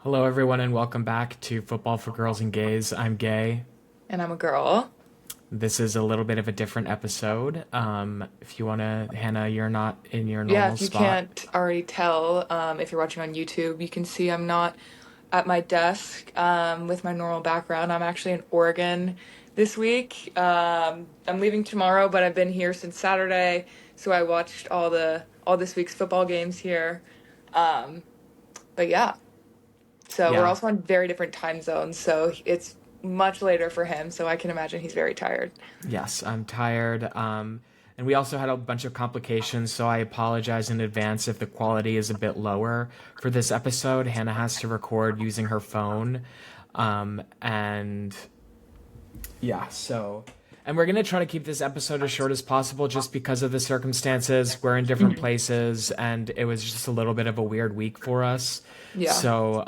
Hello, everyone, and welcome back to Football for Girls and Gays. I'm Gay. And I'm a girl. This is a little bit of a different episode. If you want to, Hannah, you're not in your Yeah, normal if you spot. can't already tell, if you're watching on YouTube, you can see I'm not at my desk with my normal background. I'm actually in Oregon this week. I'm leaving tomorrow, but I've been here since Saturday, so I watched all this week's football games here. Um, but yeah, so we're Yeah. also on very different time zones, so it's much later for him, so I can imagine he's very tired. Yes, I'm tired. And we also had a bunch of complications, so I apologize in advance if the quality is a bit lower for this episode. Hannah has to record using her phone. And yeah, so. And we're going to try to keep this episode as short as possible just because of the circumstances. We're in different Mhm. places, and it was just a little bit of a weird week for us. Yeah. So,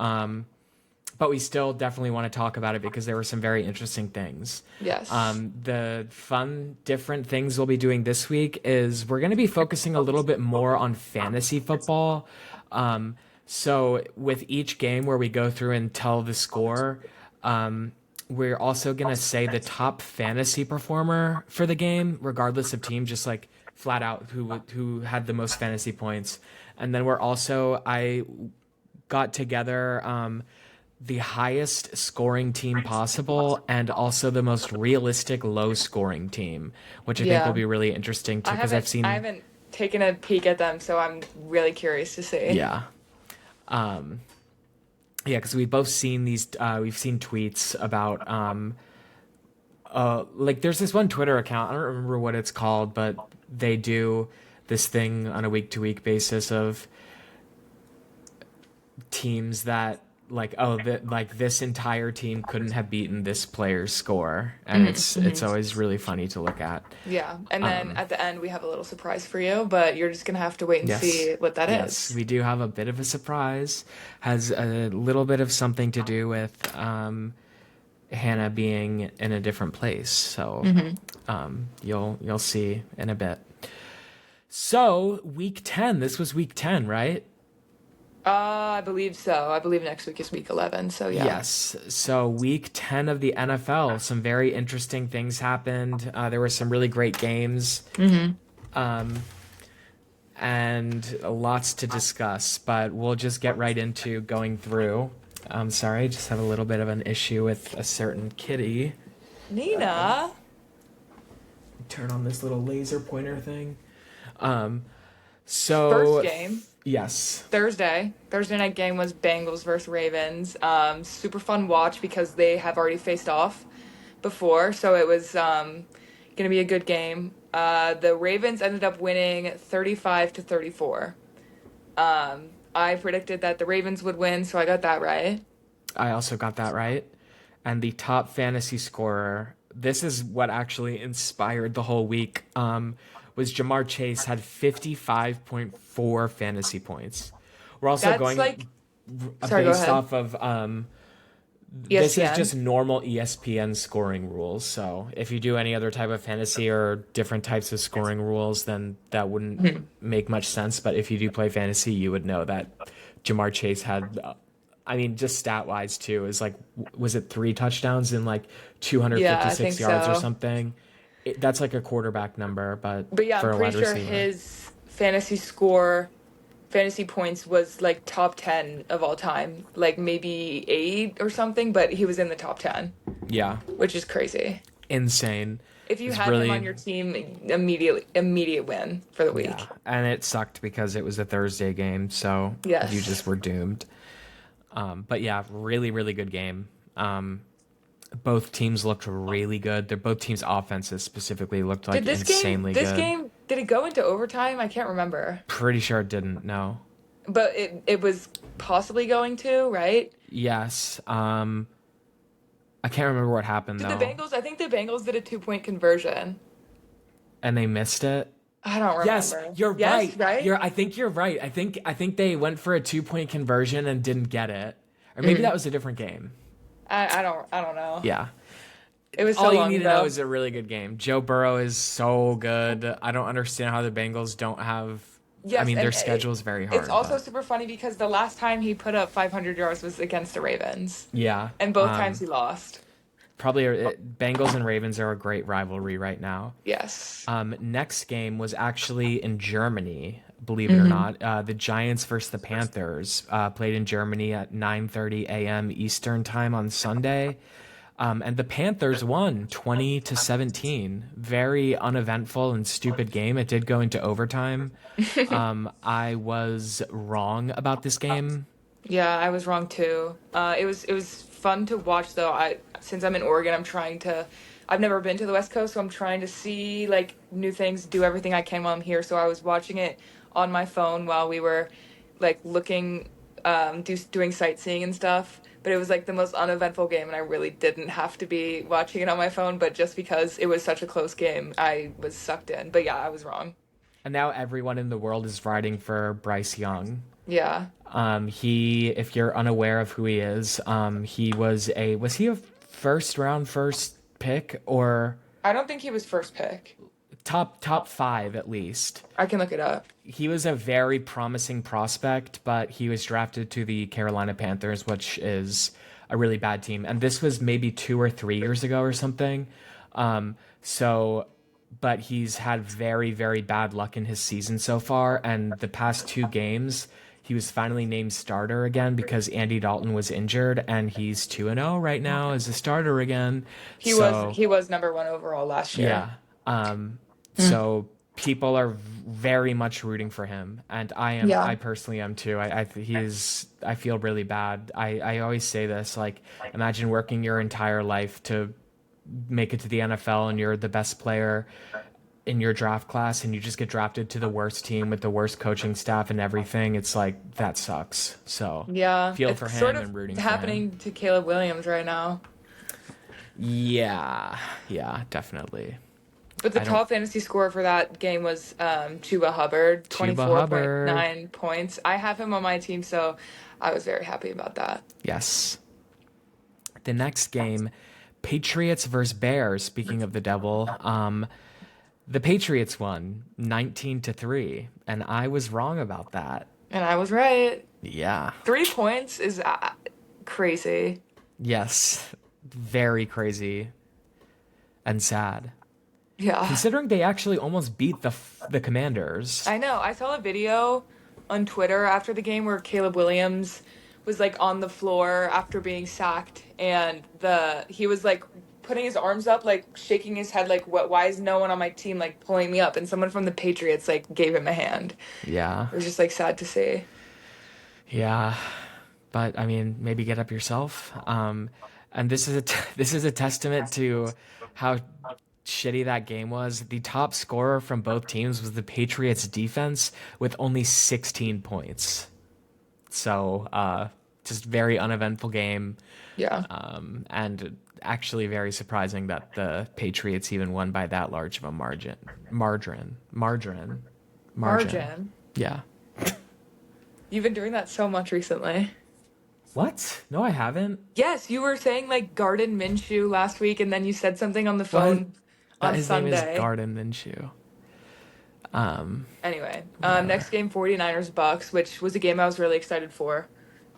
but we still definitely want to talk about it because there were some very interesting things. Yes. The fun, different things we'll be doing this week is we're going to be focusing a little bit more on fantasy football. So with each game where we go through and tell the score, we're also going to say the top fantasy performer for the game, regardless of team, just like flat out who had the most fantasy points. And then I got together the highest scoring team possible and also the most realistic low scoring team, which I think will Yeah. be really interesting too I because I've haven't I seen, haven't taken a peek at them, so I'm really curious to see. yeah. Um, yeah, because we've both seen we've seen tweets about, like there's this one Twitter account, I don't remember what it's called, but they do this thing on a week to week basis of teams that like this entire team couldn't have beaten this player's score, and it's Hmm. always really funny to look at. Yeah. And then um at the end we have a little surprise for you, but you're just gonna have to wait and yes, see what that yes, is. we do have a bit of a surprise. Has a little bit of something to do with Hannah being in a different place, so Hmm. you'll see in a bit. So week 10, this was week 10, right? I believe so. I believe next week is week 11, so yeah. Yes. So week 10 of the NFL, some very interesting things happened. There were some really great games, Hmm. um, and lots to discuss, but we'll just get right into going through. I'm sorry, I just have a little bit of an issue with a certain kitty. Nina. Turn on this little laser pointer thing. First So, game. yes. Thursday night game was Bengals versus Ravens. Super fun watch because they have already faced off before, so it was gonna be a good game. The Ravens ended up winning 35-34. I predicted that the Ravens would win, so I got that right. I also got that right. And the top fantasy scorer, this is what actually inspired the whole week, was Jamar Chase had 55.4 fantasy points. We're also That's going like, sorry, go based ahead. off of this is ESPN. just normal ESPN scoring rules. So if you do any other type of fantasy or different types of scoring rules, then that wouldn't Mhm. make much sense. But if you do play fantasy, you would know that Jamar Chase had, I mean, just stat wise too, is like, was it 3 touchdowns in like Yeah, I 256 think yards or so. something? That's like a quarterback number, but But yeah, for I'm a pretty wide sure receiver. his fantasy points was like top 10 of all time, like maybe 8 or something, but he was in the top 10, Yeah, which is crazy. If If you It's had him on really, your team, immediate win for the yeah. week. And it sucked because it was a Thursday game, so you Yes. just were doomed. But yeah, really, really good game. Both teams looked really good. Both teams' offenses specifically looked Did like this game insanely this good. game did it go into overtime? I can't remember. Pretty sure it didn't. No. But it was possibly going to, right? Yes. I can't remember what happened Did the though, Bengals, I think the Bengals did a 2-point conversion. and they missed it. I don't Yes, remember. you're Yes, right. right? I think you're right. I think they went for a 2 point conversion and didn't get it, or maybe that Mm. was a different game. I don't know. Yeah. It was so All you long need to know ago. is a really good game. Joe Burrow is so good. I don't understand how the Bengals don't have. I Yes, mean, and their schedule is very it's hard, also but super funny because the last time he put up 500 yards was against the Ravens, yeah. and both times he lost. Probably Bengals and Ravens are a great rivalry right now. Yes. Next game was actually in Germany, believe it or Hmm. not. The Giants versus the Panthers played in Germany at 9:30 a.m. Eastern time on Sunday. And the Panthers won 20 to 17. Very uneventful and stupid game. It did go into overtime. I was wrong about this game. Yeah, I was wrong too. It was fun to watch though. I since I'm in Oregon, I've never been to the West Coast, so I'm trying to see like new things, do everything I can while I'm here. So I was watching it on my phone while we were like looking doing sightseeing and stuff. But it was like the most uneventful game and I really didn't have to be watching it on my phone, but just because it was such a close game, I was sucked in. But yeah, I was wrong. And now everyone in the world is riding for Bryce Young. Yeah. If you're unaware of who he is, was he a first pick or I don't think he was first pick. top five at least? I can look it up. He was a very promising prospect, but he was drafted to the Carolina Panthers, which is a really bad team. And this was maybe 2 or 3 years ago or something. So, but he's had very, very bad luck in his season so far. And the past 2 games, he was finally named starter again because Andy Dalton was injured, and he's 2-0 right now as a starter again. He was So, he was number one overall last year. yeah. So people are very much rooting for him, and I am. Yeah. I personally am too. I feel really bad. I always say this. Like, imagine working your entire life to make it to the NFL, and you're the best player in your draft class, and you just get drafted to the worst team with the worst coaching staff and everything. It's like that sucks. So Yeah, feel for it's sort him of and rooting for him. happening to Caleb Williams right now. Yeah, yeah, definitely. But the I don't. top fantasy score for that game was Chuba Hubbard, Tuba Hubbard. 24.9 points. I have him on my team, so I was very happy about that. Yes. The next game, Patriots versus Bears. Speaking of the devil, the Patriots won 19-3, and I was wrong about that. And I was right. Yeah. 3 points is crazy. Yes. Very crazy and sad. Yeah. Considering they actually almost beat the Commanders. I know. I saw a video on Twitter after the game where Caleb Williams was like on the floor after being sacked and the he was like putting his arms up like shaking his head like what why is no one on my team like pulling me up and someone from the Patriots like gave him a hand. Yeah. It was just like sad to see. Yeah. But I mean, maybe get up yourself. And this is this is a testament to how shitty that game was. The top scorer from both teams was the Patriots defense with only 16 points. So, just very uneventful game. Yeah. And actually very surprising that the Patriots even won by that large of a margin. Margin. Margin. Yeah. You've been doing that so much recently. What? No, I haven't. Yes, you were saying like Garden Minshew last week and then you said something on the What? phone That on his name is Sunday. Garden Minshew. Anyway, Whatever. next game 49ers Bucks, which was a game I was really excited for,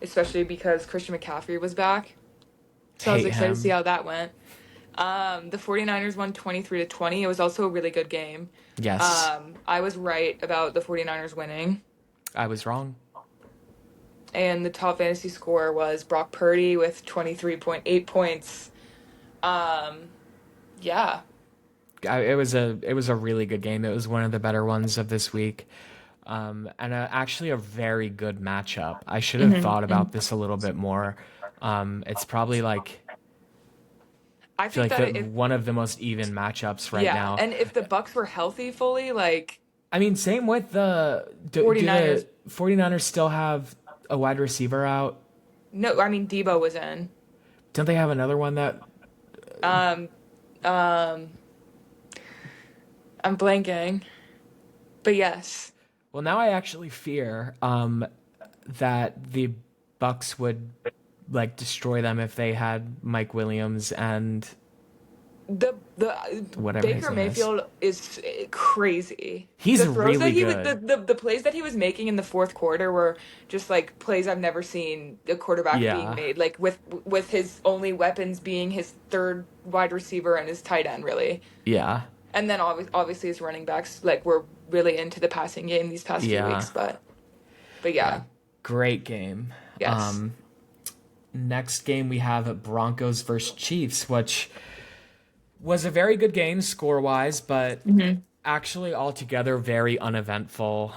especially because Christian McCaffrey was back. So I was Hate excited to see him. how that went. The 49ers won 23-20. It was also a really good game. Yes, I was right about the 49ers winning. I was wrong. And the top fantasy score was Brock Purdy with 23.8 points. Yeah. It was a really good game. It was one of the better ones of this week, and actually a very good matchup. I should have thought about this a little bit more. It's probably like I I feel think like that the if one of the most even matchups right yeah, now. and if the Bucks were healthy fully, like I mean, same with do 49ers. the 49ers still have a wide receiver out? No, I mean Debo was in. Don't they have another one that? Um, um, I'm blanking, but yes. Well, now I actually fear that the Bucks would like destroy them if they had Mike Williams and The whatever his Baker name is. Mayfield is crazy. He's The throws that really he was good. the plays that he was making in the fourth quarter were just like plays I've never seen a quarterback being Yeah. made. Like with his only weapons being his third wide receiver and his tight end, really. Yeah. And then obviously his running backs like were really into the passing game these past few Yeah. weeks. But Yeah. yeah, Great game. yes. Next game we have Broncos versus Chiefs, which was a very good game score wise, but Hmm. actually altogether very uneventful.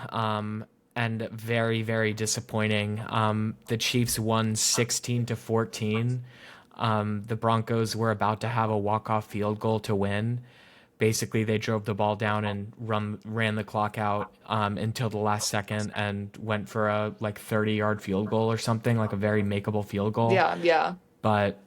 And very, very disappointing. The Chiefs won 16-14. The Broncos were about to have a walk-off field goal to win. Basically, they drove the ball down and ran the clock out until the last second and went for a like 30-yard field goal or something, like a very makeable field goal. Yeah, yeah. But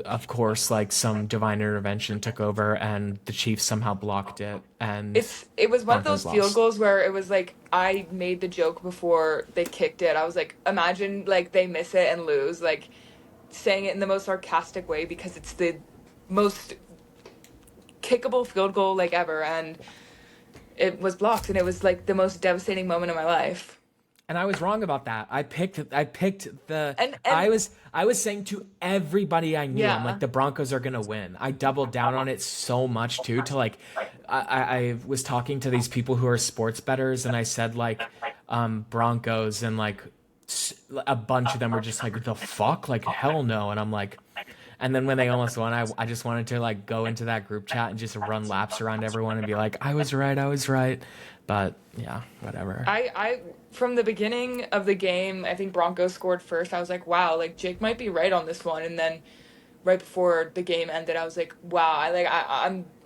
of course, like some divine intervention took over and the Chiefs somehow blocked it and It was one of those Broncos field lost. goals where it was like I made the joke before they kicked it. I was like, imagine like they miss it and lose, like saying it in the most sarcastic way because it's the most kickable field goal like ever, and it was blocked, and it was like the most devastating moment of my life. And I was wrong about that. I picked the And I was saying to everybody I knew, I'm like yeah, the Broncos are gonna win. I doubled down on it so much too to like I was talking to these people who are sports bettors and I said like Broncos and like a bunch of them were just like the fuck like hell no and I'm like and then when they almost won I just wanted to like go into that group chat and just run laps around everyone and be like I was right but yeah whatever. I from the beginning of the game, I think Broncos scored first. I was like, wow, like Jake might be right on this one, and then right before the game ended, I was like, wow,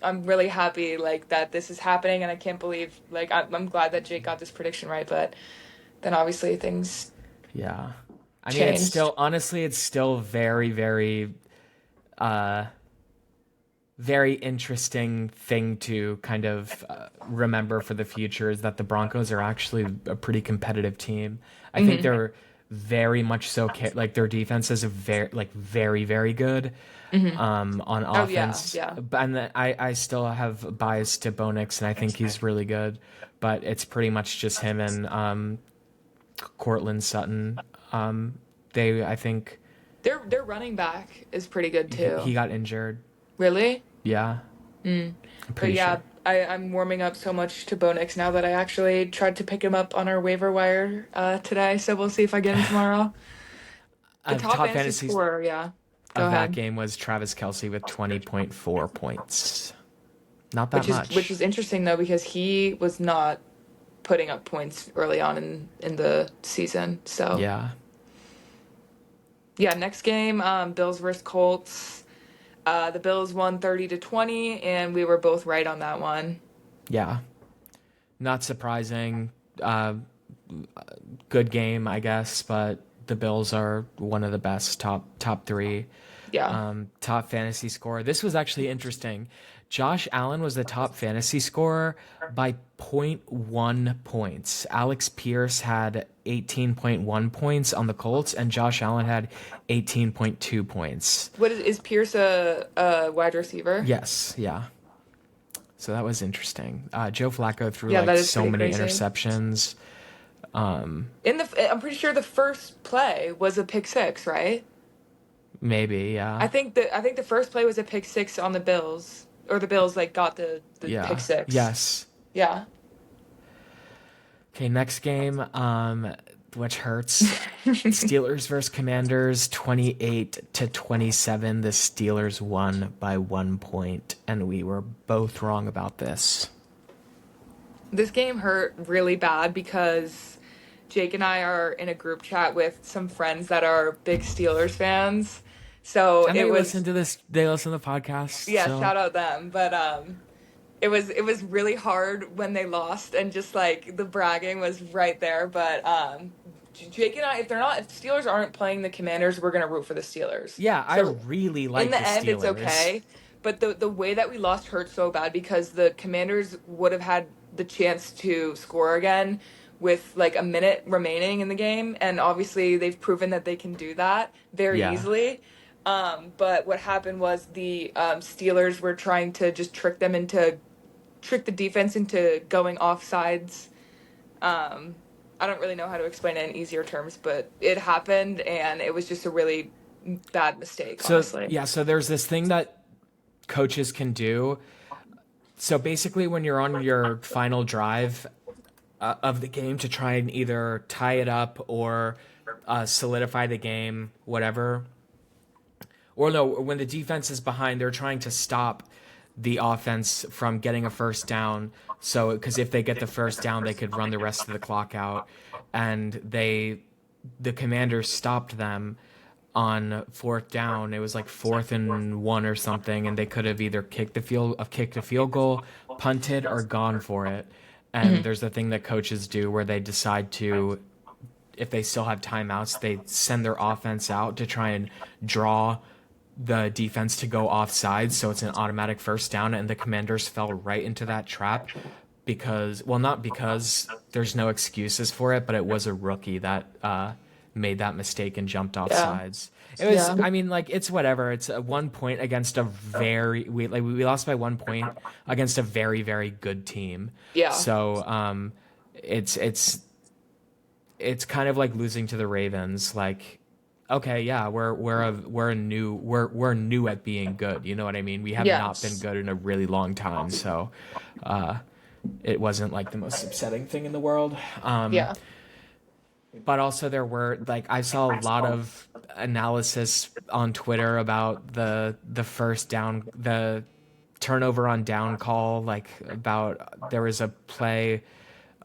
I'm really happy like that this is happening, and I can't believe like I'm glad that Jake got this prediction right, but then obviously things Yeah. I mean, it's changed. still, honestly, it's still very, very, uh, very interesting thing to kind of remember for the future is that the Broncos are actually a pretty competitive team. I think Hmm. they're very much so, like their defense is very, very good Hmm. on Oh yeah, offense. yeah. And I still have bias to Bo Nix, and I think he's really good. But it's pretty much just him and Cortland Sutton. I think Their running back is pretty good he too. got injured. Really? Yeah, Mm. I'm But pretty yeah, sure. I'm warming up so much to Bonix now that I actually tried to pick him up on our waiver wire today. So we'll see if I get him tomorrow. The top Top fantasy fantasies scorer, yeah. Go of that ahead. game was Travis Kelsey with 20.4 points. Not that Which is much. interesting though because he was not putting up points early on in the season. So Yeah, yeah, next game, Bills versus Colts. The Bills won 30-20, and we were both right on that one. yeah. Not surprising. Uh, Good game, I guess, but the Bills are one of the best top three. Yeah. Top fantasy scorer. This was actually interesting. Josh Allen was the top fantasy scorer by zero point 0.1 points. Alex Pierce had 18.1 points on the Colts, and Josh Allen had 18.2 points. What is Pierce a wide receiver? Yes, yeah. So that was interesting. Joe Flacco threw Yeah, like that is so pretty many crazy. interceptions. I'm pretty sure the first play was a pick six, right? Maybe, yeah. I think the first play was a pick six on the Bills, or the Bills like got the pick Yeah. six. Yes. Yeah. Okay, next game, which hurts. Steelers versus Commanders, 28-27. The Steelers won by 1 point, and we were both wrong about this. This game hurt really bad because Jake and I are in a group chat with some friends that are big Steelers fans. So And it they was listen to this. They listen to the podcast. yeah, So shout out them. But it was really hard when they lost and just like the bragging was right there. But Jake and I, if Steelers aren't playing the Commanders, we're gonna root for the Steelers. yeah, I So really in like the the end, it's Steelers. okay. But the way that we lost hurt so bad because the Commanders would have had the chance to score again with like a minute remaining in the game, and obviously they've proven that they can do that very Yeah, easily. But what happened was the Steelers were trying to just trick the defense into going off sides. I don't really know how to explain it in easier terms, but it happened and it was just a really bad mistake, So honestly. yeah, so there's this thing that coaches can do. So basically, when you're on your final drive of the game to try and either tie it up or solidify the game, whatever, or no, when the defense is behind, they're trying to stop the offense from getting a first down. So, because if they get the first down, they could run the rest of the clock out, and the Commanders stopped them on fourth down. It was like 4th and 1 or something, and they could have either kicked a field goal, punted, or gone for it. And Hmm. there's a thing that coaches do where they decide to, if they still have timeouts, they send their offense out to try and draw the defense to go offside, so it's an automatic first down. And the Commanders fell right into that trap because, well, not because there's no excuses for it, but it was a rookie that made that mistake and jumped off Yeah. sides. It was, Yeah. I mean, like, it's whatever. It's a 1 point against a we lost by 1 point against a very, very good team. Yeah. So it's it's it's kind of like losing to the Ravens. Like, okay, yeah, we're new at being good. You know what I mean? We have not been Yes. good in a really long time, so uh, it wasn't like the most upsetting thing in the world. Yeah. But also there were, like, I saw a lot of analysis on Twitter about the first down, the turnover on down call, like about there was a play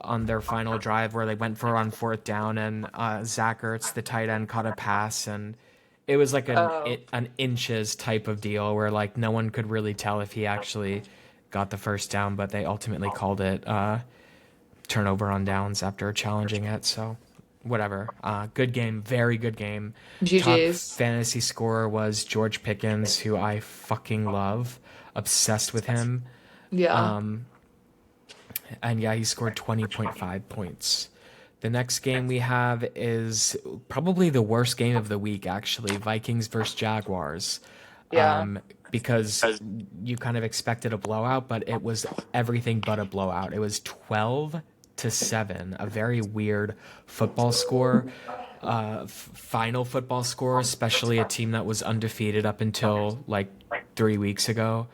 on their final drive where they went for on fourth down, and Zach Ertz, the tight end, caught a pass, and it was like Oh. an inches type of deal where like no one could really tell if he actually got the first down, but they ultimately called it turnover on downs after challenging it. So whatever. Good game, very good game. Top GG's. fantasy scorer was George Pickens, who I fucking love, obsessed with him. Yeah. And yeah, he scored 20.5 points. The next game we have is probably the worst game of the week, actually. Vikings versus Jaguars. Yeah. Because you kind of expected a blowout, but it was everything but a blowout. It was 12-7, a very weird football score, final football score, especially a team that was undefeated up until like 3 weeks ago.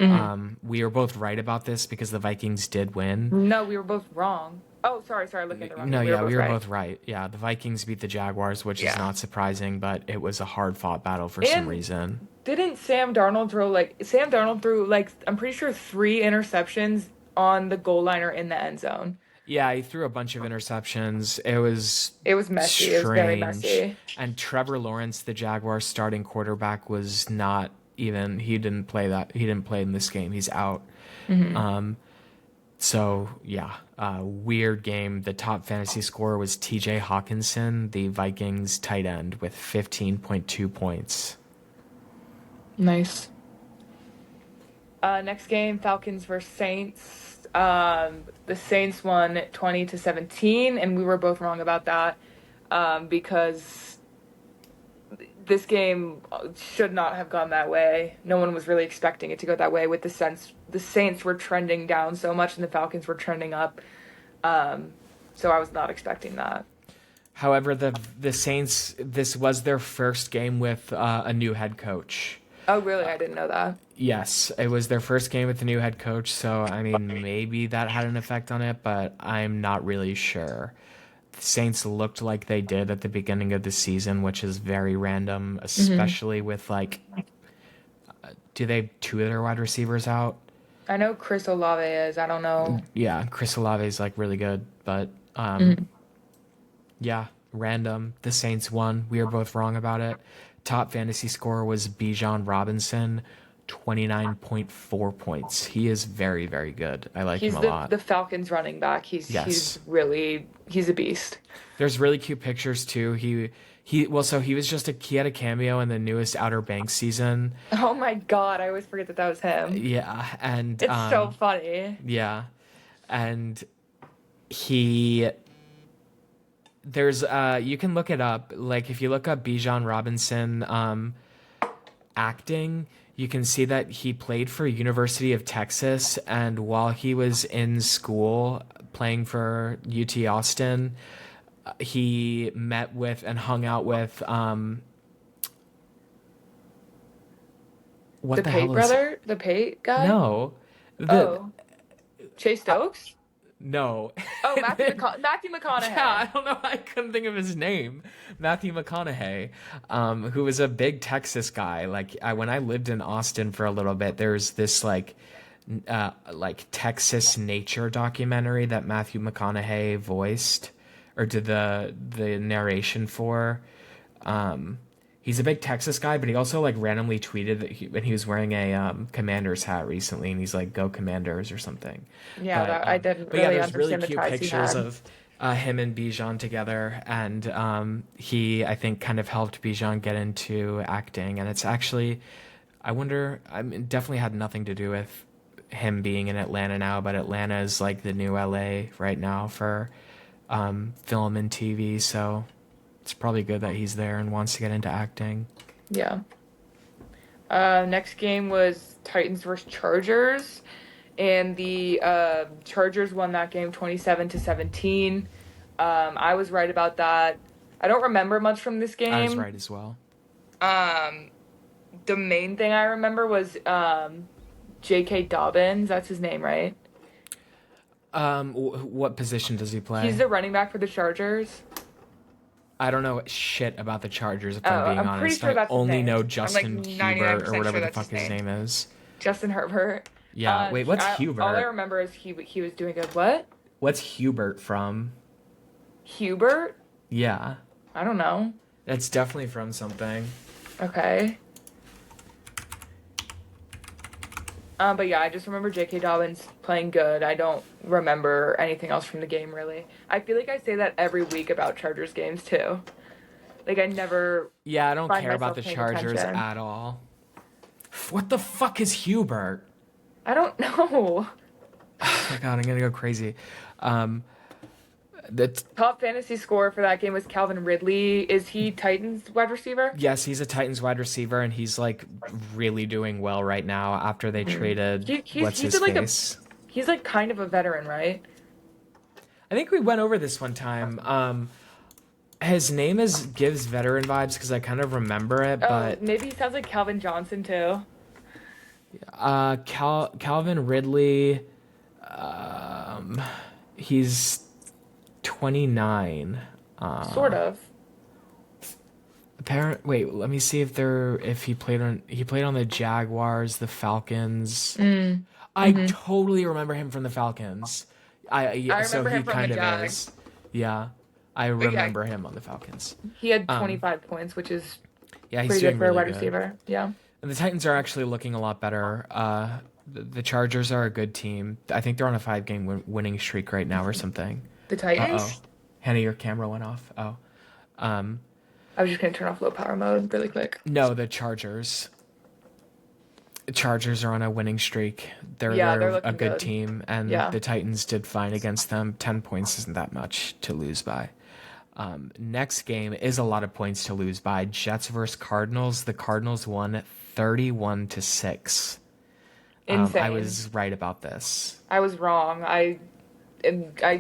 Hmm. We were both right about this because the Vikings did win. No, we were both wrong. Oh, sorry, looking at the wrong No, game. We were yeah, we both were right. both right. Yeah, the Vikings beat the Jaguars, which is Yeah. not surprising, but it was a hard fought battle for some And reason. didn't Sam Darnold threw like I'm pretty sure 3 interceptions on the goal line or in the end zone. Yeah, he threw a bunch of interceptions. It was It was messy. It was very strange. messy. And Trevor Lawrence, the Jaguars starting quarterback, was not even, he didn't play that. He didn't play in this game. He's out. Hmm. So, yeah, weird game. The top fantasy scorer was TJ Hawkinson, the Vikings tight end, with 15.2 points. Nice. Next game, Falcons versus Saints. The Saints won 20-17, and we were both wrong about that because this game should not have gone that way. No one was really expecting it to go that way. With the Saints were trending down so much, and the Falcons were trending up. So I was not expecting that. However, the Saints, this was their first game with a new head coach. Oh, really? I didn't know that. Yes, it was their first game with the new head coach, so I mean, maybe that had an effect on it, but I'm not really sure. The Saints looked like they did at the beginning of the season, which is very random, Hmm. especially with like, do they have two of their wide receivers out? I know Chris Olave is. I don't know. Yeah, Chris Olave is like really good, but Mhm. yeah, random. The Saints won. We were both wrong about it. Top fantasy score was Bijan Robinson, 29.4 points. He is very, very good. I like him He's a the lot. Falcons running back. He's Yes. really he's a beast. There's really cute pictures too. He was just he had a cameo in the newest Outer Banks season. Oh my God, I always forget that that was him. Yeah, and It's so funny. yeah, and he there's you can look it up. Like if you look up Bijan Robinson, acting, you can see that he played for University of Texas, and while he was in school playing for UT Austin, he met with and hung out with The what the Pate hell is brother? The Pate guy? no the Oh. Chase Stokes? no. Oh, Matthew Yeah, McConaughey. I don't know. I couldn't think of his name. Matthew McConaughey, who was a big Texas guy. Like when I lived in Austin for a little bit, there's this like Texas nature documentary that Matthew McConaughey voiced or did the narration for. Um, he's a big Texas guy, but he also like randomly tweeted that when he was wearing a Commanders hat recently, and he's like, "Go Commanders" or something. Yeah, But that I didn't but yeah, really there's really understand the cute ties he pictures had. of him and Bijan together, and he I think kind of helped Bijan get into acting, and it's actually I wonder I mean definitely had nothing to do with him being in Atlanta now, but Atlanta is like the new LA right now for film and TV, so it's probably good that he's there and wants to get into acting. Yeah. Next game was Titans versus Chargers, and the Chargers won that game 27-17. I was right about that. I don't remember much from this I was game. right as well. Um, the main thing I remember was J.K. Dobbins. That's his name, right? What position does he He's play? the running back for the Chargers. I don't know shit about the Chargers if Oh, I'm being I'm pretty honest. sure I that's his only name. know I'm like Justin Hubert or 99% whatever sure the that's fuck his his name. name is. Justin Herbert. Yeah. Wait, what's All I Hubert? remember is he was doing a what? What's Hubert from? Hubert? Yeah. I don't know. That's definitely from something. Okay. But yeah, I just remember J.K. Dobbins playing good. I don't remember anything else from the game really. I feel like I say that every week about Chargers games too. Like I never Yeah, I don't find care about myself the paying Chargers attention. at all. What the fuck is Hubert? I don't know. Oh my god, I'm gonna go crazy. Um, the Top fantasy scorer for that game was Calvin Ridley. Is he Titans wide receiver? Yes, he's a Titans wide receiver, and he's like really doing well right now after they Hmm. traded what's He's his like face. he's like kind of a veteran, right? I think we went over this one time. His name is gives veteran vibes because I kind of remember it, Oh, but maybe he sounds like Calvin Johnson too. Calvin Ridley, um, he's 29. Sort of. Wait, let me see if he played on the Jaguars, the Falcons. Mm. I Hmm. totally remember him from the Falcons. Yeah, I so remember he him from the kind of Jags. is. Yeah, I But yeah, remember him on the Falcons. he had Um, 25 points, which is yeah, he's pretty good doing for a really wide good. receiver. Yeah. And the Titans are actually looking a lot better. The Chargers are a good team. I think they're on a 5-game winning streak right now or something. The Uh-oh. Titans? Hannah, your camera went off. Oh. Um, I was just gonna turn off low power mode really quick. no, the Chargers. The Chargers are on a winning streak. Yeah, they're They're a looking good good. team, and Yeah. the Titans did fine against them. 10 points isn't that much to lose by. Next game is a lot of points to lose by. Jets versus Cardinals. The Cardinals won 31-6. I Insane. was right about this. I was wrong. I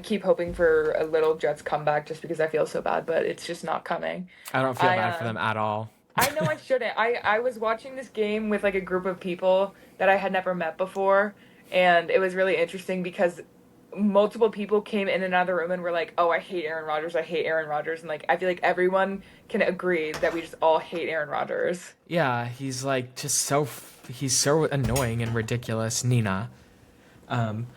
keep hoping for a little Jets comeback just because I feel so bad, but it's just not coming. I don't feel I bad for them at all. I know I shouldn't. I was watching this game with like a group of people that I had never met before, and it was really interesting because multiple people came in and out of the room and were like, "Oh, I hate Aaron Rodgers. I hate Aaron Rodgers." And like I feel like everyone can agree that we just all hate Aaron Rodgers. Yeah, he's like just he's so annoying and ridiculous. Nina. Um,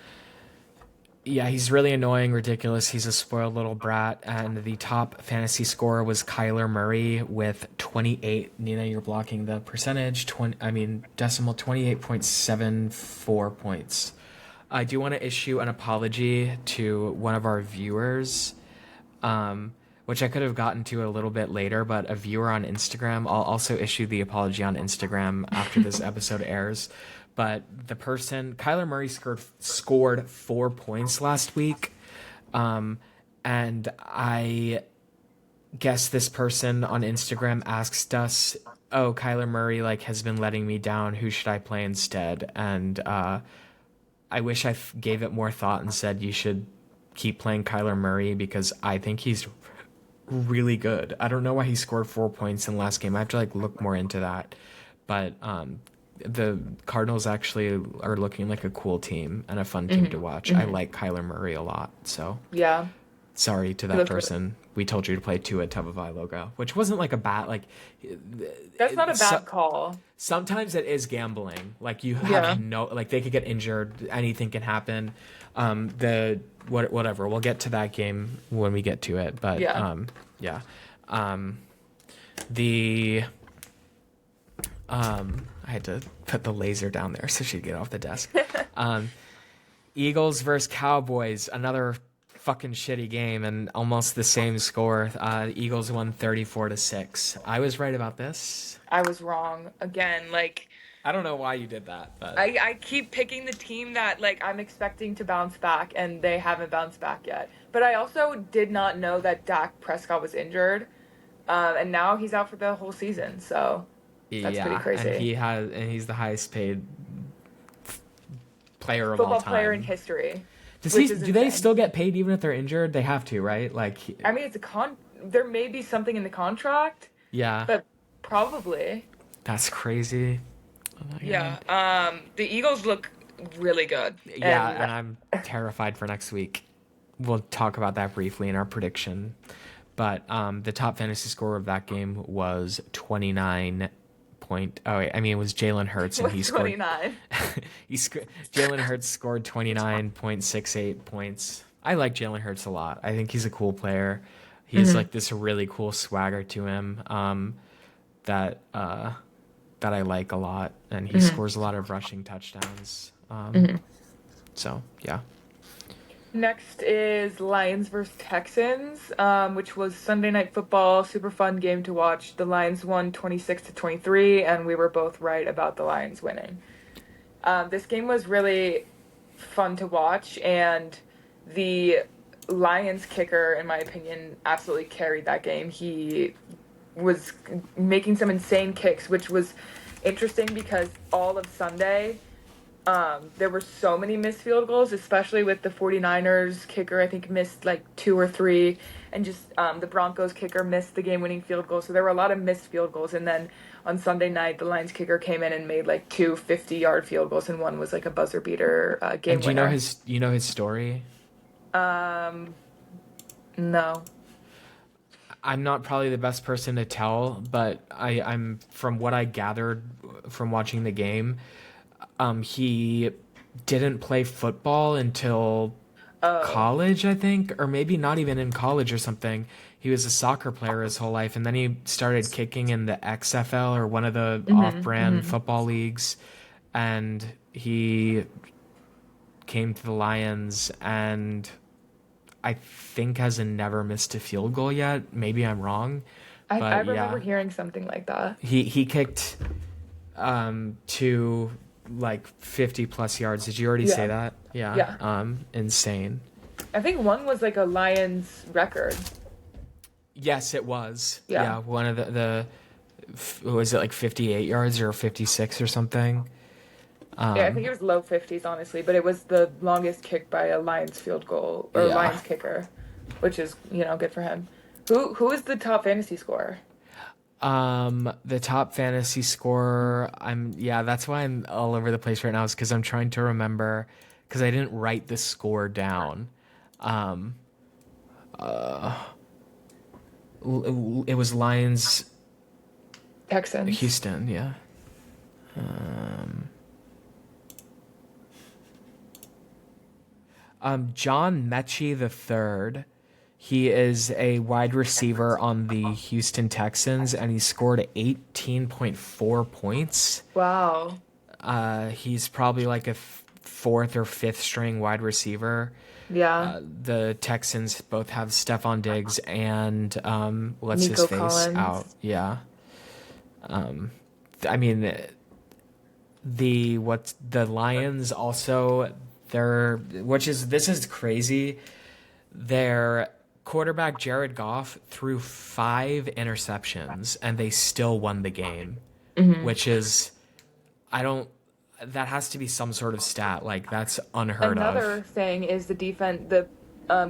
Yeah, he's really annoying, ridiculous. He's a spoiled little brat. And the top fantasy scorer was Kyler Murray with 28. Nina, you're blocking the percentage. Decimal 28.74 points. I do want to issue an apology to one of our viewers, which I could have gotten to a little bit later, but a viewer on Instagram. I'll also issue the apology on Instagram after this episode airs. But the person, Kyler Murray scored 4 points last week. And I guess this person on Instagram asked us oh, Kyler Murray like has been letting me down. Who should I play instead? And I wish gave it more thought and said you should keep playing Kyler Murray because I think he's really good. I don't know why he scored 4 points in the last game. I have to like look more into that. But the Cardinals actually are looking like a cool team and a fun team to watch. I like Kyler Murray a lot. So Yeah, sorry to he that looked really. person. We told you to play Tua Tagovailoa, which wasn't like a bad like. That's not a So, bad call. sometimes it is gambling. Like you have Yeah. no like they could get injured. Anything can happen. Whatever. We'll get to that game when we get to it. But Yeah. yeah. The I had to put the laser down there so she'd get off the desk. Eagles versus Cowboys, another fucking shitty game and almost the same score. The Eagles won 34-6. I was right about this. I was wrong again. Like I don't know why you did that, but I keep picking the team that like I'm expecting to bounce back and they haven't bounced back yet. But I also did not know that Dak Prescott was injured. And now he's out for the whole season. So that's pretty yeah, crazy. and he's the highest paid player of all Football player in time. history, Does he? which is Do they insane. still get paid even if they're injured? They have to, right? Like, I mean, it's a there may be something in the contract, yeah, but probably. that's crazy. Oh my Yeah. God. The Eagles look really good. Yeah, And and I'm terrified for next week. We'll talk about that briefly in our prediction. But the top fantasy score of that game was 29 point. Oh, wait, I mean, it was Jalen Hurts, and he with scored. 29. Jalen Hurts scored 29.68 points. I like Jalen Hurts a lot. I think he's a cool player. He has like this really cool swagger to him that that I like a lot, and he scores a lot of rushing touchdowns. So yeah. Next is Lions versus Texans, which was Sunday Night Football, super fun game to watch. The Lions won 26-23, and we were both right about the Lions winning. This game was really fun to watch, and the Lions kicker, in my opinion, absolutely carried that game. He was making some insane kicks, which was interesting because all of Sunday, there were so many missed field goals, especially with the 49ers kicker, I think missed like 2 or 3, and just the Broncos kicker missed the game-winning field goal. So there were a lot of missed field goals. And then on Sunday night, the Lions kicker came in and made like 2 50-yard field goals, and one was like a buzzer beater game And do winner. you know his story? No. I'm not probably the best person to tell, but I'm from what I gathered from watching the game, he didn't play football until college, I think, or maybe not even in college or something. He was a soccer player his whole life, and then he started kicking in the XFL or one of the off-brand football leagues, and he came to the Lions and I think has never missed a field goal yet. Maybe I'm wrong, I but remember yeah, hearing something like that. he kicked to like 50 plus yards. Did you already say Yeah. that? Yeah. Yeah. Insane. I think one was like a Lions record. Yes, it was. Yeah. Yeah, one of was it like 58 yards or 56 or something? Yeah, I think it was low 50s, honestly, but it was the longest kick by a Lions field goal or Yeah. Lions kicker, which is, good for him. Who is the top fantasy scorer? The top fantasy scorer, that's why I'm all over the place right now, is because I'm trying to remember, because I didn't write the score down. It was Lions Texans. Houston, yeah. John Mechie the third. He is a wide receiver on the Houston Texans, and he scored 18.4 points. Wow. He's probably like a fourth or fifth string wide receiver. Yeah. The Texans both have Stephon Diggs and what's his Nico face Collins. out. Yeah. I mean, the Lions also this is crazy. Their quarterback Jared Goff threw 5 interceptions and they still won the game, which is, I don't, that has to be some sort of stat. Like, that's unheard Another of. thing is the defense. The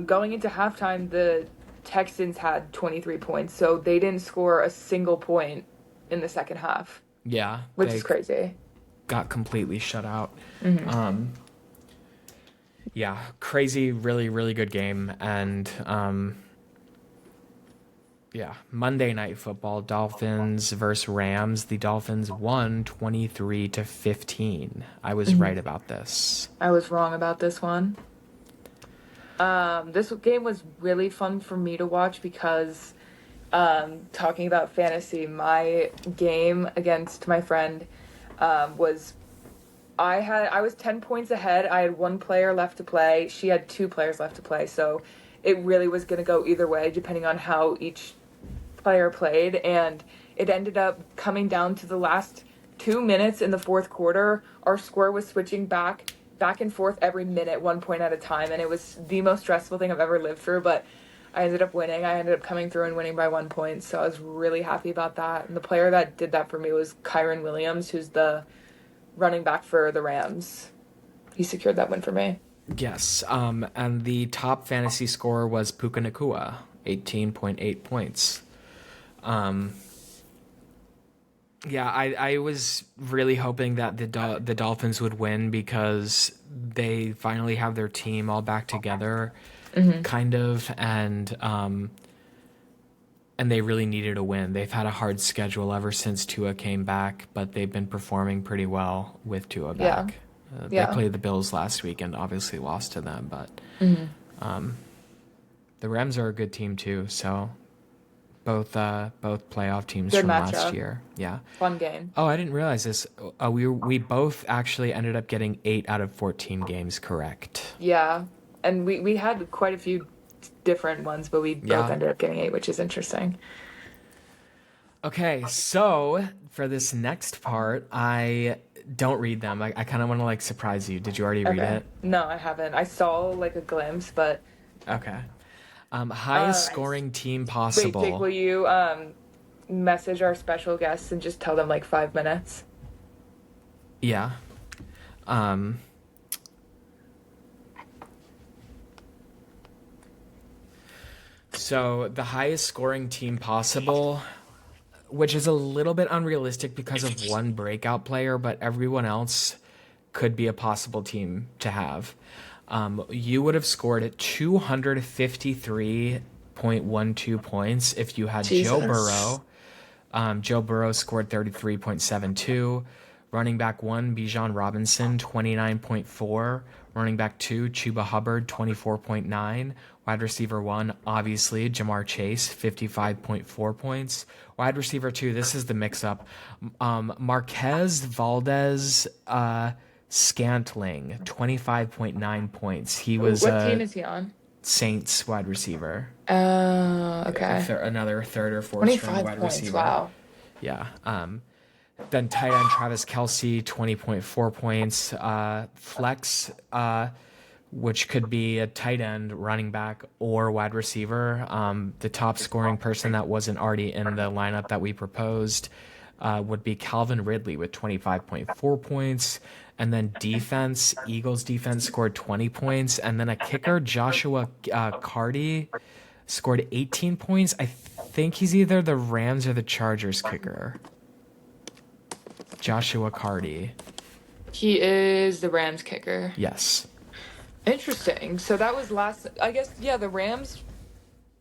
going into halftime, the Texans had 23 points, so they didn't score a single point in the second half, Yeah, which is they crazy. got completely shut out. Um, yeah, crazy, really, really good game. And yeah, Monday Night Football, Dolphins versus Rams. The Dolphins won 23-15. I was right about this. I was wrong about this one. This game was really fun for me to watch because, talking about fantasy, my game against my friend, was I was 10 points ahead. I had one player left to play. She had two players left to play. So it really was going to go either way depending on how each player played, and it ended up coming down to the last 2 minutes in the fourth quarter. Our score was switching back and forth every minute, 1 point at a time, and it was the most stressful thing I've ever lived through, but I ended up winning. I ended up coming through and winning by 1 point, so I was really happy about that. And the player that did that for me was Kyron Williams, who's the running back for the Rams. He secured that win for me. Yes, and the top fantasy score was Puka Nakua, 18.8 points. Yeah, I was really hoping that the Dolphins would win because they finally have their team all back together, kind of, and they really needed a win. They've had a hard schedule ever since Tua came back, but they've been performing pretty well with Tua Yeah. back. They Yeah. played the Bills last week and obviously lost to them, but the Rams are a good team too. So both playoff teams Good from last matchup. year. Yeah. Fun game. Oh, I didn't realize this. We both actually ended up getting 8 out of 14 games correct. Yeah. And we had quite a few different ones, but we both Yeah. ended up getting 8, which is interesting. Okay, so for this next part, I don't read them. I kind of want to like surprise you. Did you already read Okay. it? No, I haven't. I saw like a glimpse, but Okay. Highest uh, scoring team wait, Jake, possible. will you message our special guests and just tell them like 5 minutes? Yeah. Um, so the highest scoring team possible, which is a little bit unrealistic because of one breakout player, but everyone else could be a possible team to have. You would have scored at 253.12 points if you had Joe Jesus. Burrow. Joe Burrow scored 33.72. Running back 1, Bijan Robinson, 29.4. Running back 2, Chuba Hubbard, 24.9. Wide receiver 1, obviously, Jamar Chase, 55.4 points. Wide receiver 2, this is the mix-up. Marquez Valdez Scantling, 25.9 points. He was What team a is he on? Saints wide receiver. Okay. Another third or fourth string 25 wide points. receiver. Wow. Yeah. Then tight end Travis Kelce, 20.4 points. Flex, which could be a tight end, running back, or wide receiver. The top scoring person that wasn't already in the lineup that we proposed would be Calvin Ridley with 25.4 points. And then defense, Eagles defense scored 20 points. And then a kicker, Joshua Cardi, scored 18 points. I think he's either the Rams or the Chargers kicker. Joshua Cardi. He is the Rams kicker. Yes. Interesting. So that was last. I guess yeah. The Rams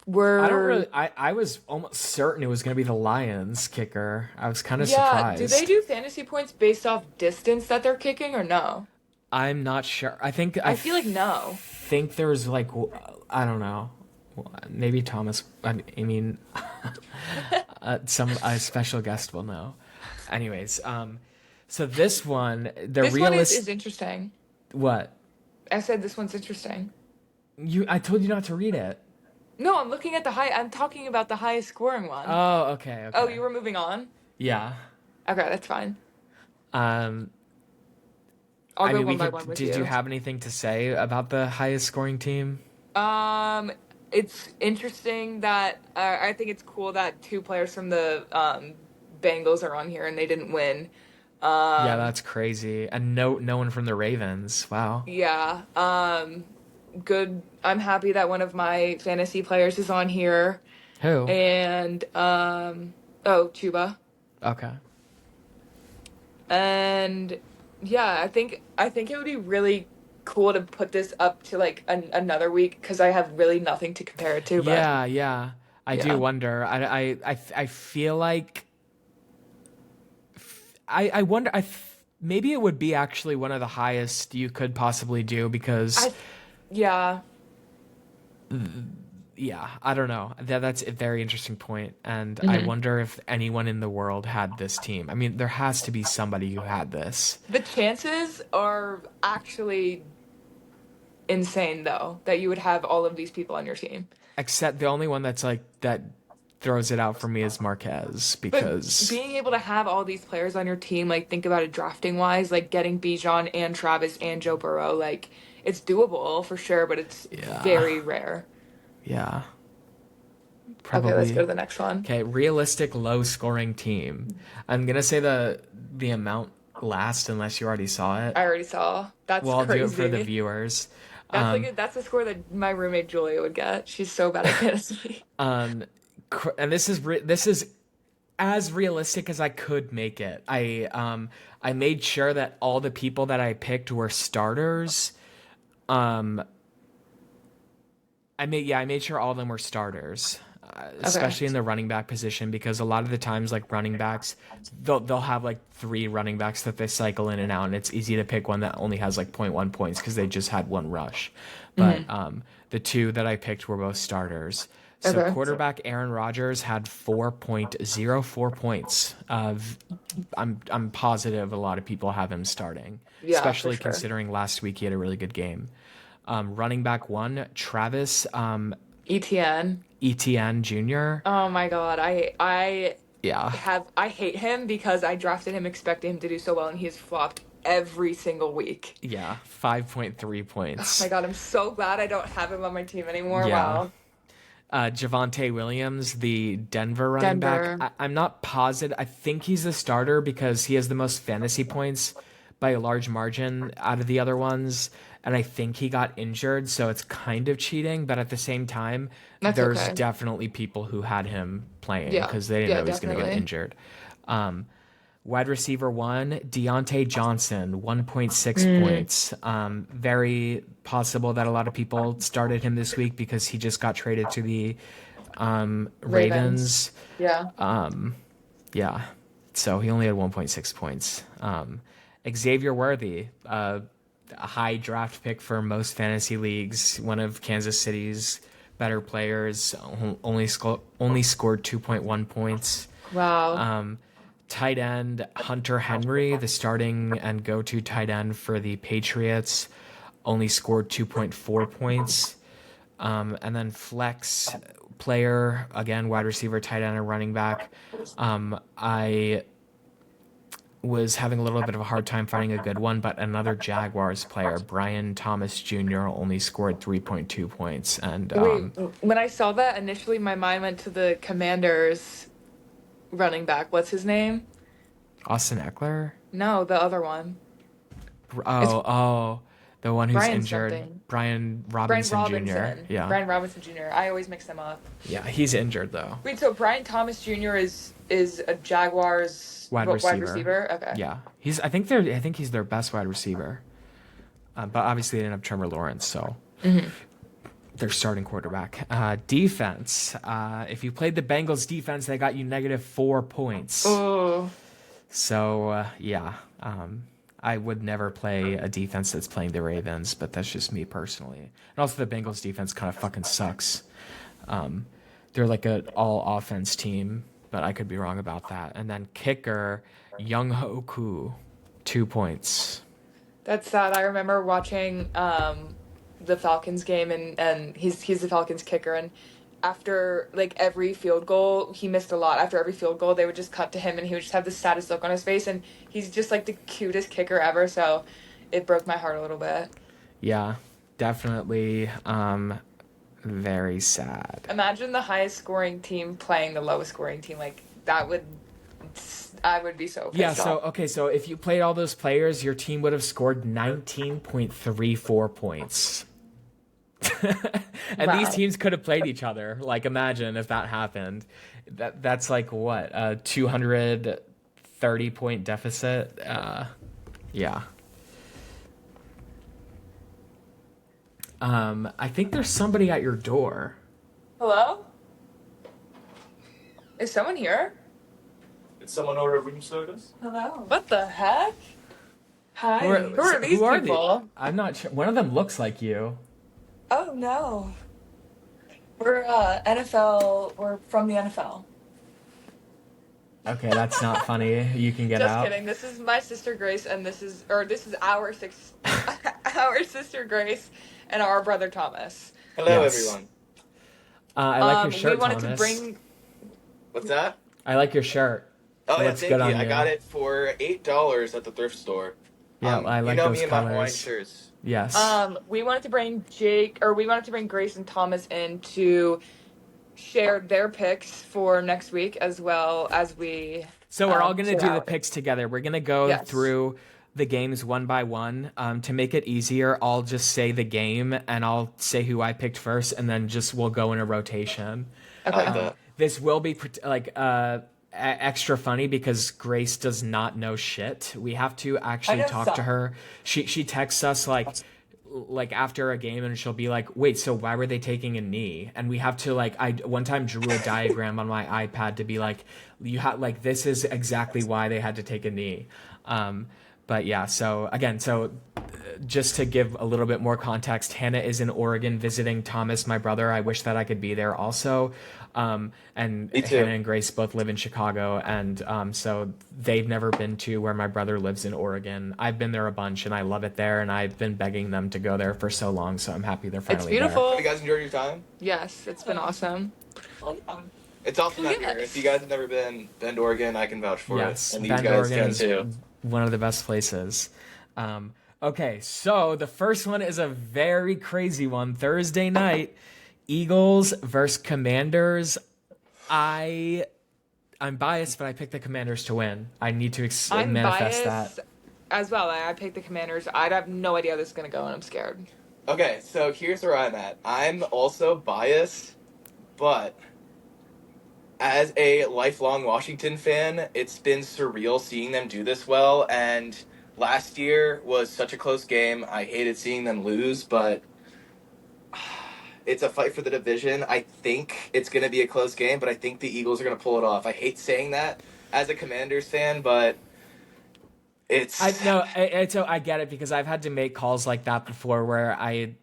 I were. was almost certain it was going to be the Lions kicker. I was kind of Yeah. Do they surprised. do fantasy points based off distance that they're kicking or no? I'm not sure. I feel like no. think there's like, I don't know. Maybe Thomas, I mean, some special guest will know. Anyways, so this one, the This one realist, is interesting. what? I said this one's interesting. I told you not to read it. No, I'm looking at the high. I'm talking about the highest scoring one. Oh, okay, okay. Oh, you were moving on? Yeah. Okay, that's fine. Um, I'll I go mean, one by one with did you. you have anything to say about the highest scoring team? Um, it's interesting that I think it's cool that two players from the Bengals are on here and they didn't win. Yeah, Um, that's crazy. And no one from the Ravens. Wow. yeah. Good. I'm happy that one of my fantasy players is on here, Who? and oh, Chuba. Okay. And yeah, I think it would be really cool to put this up to like another week because I have really nothing to compare it to. But Yeah, yeah. I do yeah, wonder. I feel like I wonder. Maybe it would be actually one of the highest you could possibly do because I yeah. yeah, I don't know. That's a very interesting point, and I Hmm. wonder if anyone in the world had this team. I mean, there has to be somebody who had this. The chances are actually insane though that you would have all of these people on your team. Except the only one that's like that throws it out for me is Marquez But because being able to have all these players on your team, like think about it drafting wise, like getting Bijan and Travis and Joe Burrow, like it's doable for sure, but it's yeah, very rare. yeah, Okay, let's go probably. to the next one. Okay, realistic low scoring team. I'm gonna say the amount last unless you already saw it. I already saw. That's Well, I'll do it for the crazy. viewers. That's Um, that's the score that my roommate Julia would get. She's so bad at fantasy. um, and this is as realistic as I could make it. I made sure that all the people that I picked were starters. Um, I made sure all of them were starters, Okay. especially in the running back position because a lot of the times like running backs, they'll have like three running backs that they cycle in and out, and it's easy to pick one that only has like zero point 0.1 points because they just had one rush. But Hmm. the two that I picked were both starters. So Okay. quarterback Aaron Rodgers had 4.04 points. I'm positive a lot of people have him starting, Yeah, for especially sure. considering last week he had a really good game. Running back one, Travis ETN. Etienne Jr. Oh my God. Yeah, I hate him because I drafted him expecting him to do so well and he's flopped every single week. yeah, 5.3 Oh my points. God, I'm so glad I don't have him on my team anymore. Yeah. Wow. Javante Williams, the Denver running back. Denver. I'm not positive. I think he's the starter because he has the most fantasy points by a large margin out of the other ones. And I think he got injured, so it's kind of cheating. But at the same time, That's there's okay. definitely people who had him playing Yeah. because they didn't Yeah, know he was going to get definitely. injured. Um, Wide receiver one, Deontay Johnson, 1.6 Mm, points. Very possible that a lot of people started him this week because he just got traded to the Ravens. Ravens. Yeah. Yeah. So he only had 1.6 points. Xavier Worthy, a high draft pick for most fantasy leagues, one of Kansas City's better players, only scored 2.1 points. Wow. Um, Tight end Hunter Henry, the starting and go-to tight end for the Patriots, only scored 2.4 points. And then flex player, again, wide receiver, tight end, and running back. I was having a little bit of a hard time finding a good one, but another Jaguars player, Brian Thomas Jr., only scored 3.2 points. And Wait, when I saw that initially, my mind went to the Commanders running back. What's his name? Austin Eckler? No, the other one. It's Oh, the one who's Brian injured, something. Brian Brian Robinson Jr. Robinson. Yeah. Brian Robinson Jr. I always mix them up. Yeah, he's injured though. Wait, so Brian Thomas Jr. is a Jaguars Wide wide receiver. receiver? Okay. Yeah, I think he's their best wide receiver. But obviously they didn't have Trevor Lawrence, so Hmm. their starting quarterback. Defense. If you played the Bengals defense, they got you -4 points. Oh, So yeah, I would never play a defense that's playing the Ravens, but that's just me personally. And also the Bengals defense kind of fucking sucks. They're like an all offense team, but I could be wrong about that. And then kicker, Young Hoku, 2 points. that's sad. I remember watching the Falcons game and he's the Falcons kicker and after like every field goal, he missed a lot. After every field goal, they would just cut to him and he would just have the saddest look on his face and he's just like the cutest kicker ever, so it broke my heart a little bit. Yeah, definitely. Very sad. Imagine the highest scoring team playing the lowest scoring team. Like that would, I would be so Yeah, pissed off. so if you played all those players, your team would have scored 19.34 points. And these Wow. teams could have played each other. Like, imagine if that happened. That's like what, a 230-point deficit? Yeah. I think there's somebody at your door. Hello? Is someone here? Did someone order room service? Hello. What the heck? Hi. Who are these who are people? I'm not sure. One of them looks like you. Oh no. We're NFL. We're from the NFL. Okay, that's not funny. You can get Just out. kidding. This is my sister Grace, and this is our our sister Grace, and our brother Thomas. Hello, Yes. everyone. I like your shirt, we wanted Thomas. to bring. What's that? I like your shirt. Oh, yeah, Looks thank good you. on I you. got it for $8 at the thrift store. Yeah, I like you know those me and my Hawaiian colors. shirts. Yes. We wanted to bring we wanted to bring Grace and Thomas in to share their picks for next week, as well as we. So we're all going to share do the ours. picks together. We're going to go Yes. through the games one by one. To make it easier, I'll just say the game and I'll say who I picked first, and then we'll go in a rotation. I like that. This will be extra funny because Grace does not know shit. We have to actually know talk to some. her. She texts us like after a game, and she'll be like, wait, so why were they taking a knee? And we have to I one time drew a diagram on my iPad to be like, you have like, this is exactly why they had to take a knee. But yeah, so again, just to give a little bit more context, Hannah is in Oregon visiting Thomas, my brother. I wish that I could be there also. And Me too. Hannah and Grace both live in Chicago, and so they've never been to where my brother lives in Oregon. I've been there a bunch, and I love it there, and I've been begging them to go there for so long, so I'm happy they're It's finally beautiful. Have you guys enjoyed your time? Yes, it's been awesome. It's awesome out Yes. here. If you guys have never been to Oregon, I can vouch for Yes, it. And these Bend, guys Oregon can is too. one of the best places. Okay, so the first one is a very crazy one. Thursday night, Eagles versus Commanders. I'm biased, but I picked the Commanders to win. I need to I'm manifest biased that. as well. I picked the Commanders. I have no idea how this is gonna go, and I'm scared. Okay, so here's where I'm at. I'm also biased, but as a lifelong Washington fan, it's been surreal seeing them do this well. And last year was such a close game. I hated seeing them lose, but it's a fight for the division. I think it's going to be a close game, but I think the Eagles are going to pull it off. I hate saying that as a Commanders fan, but it's... I get it because I've had to make calls like that before where I'm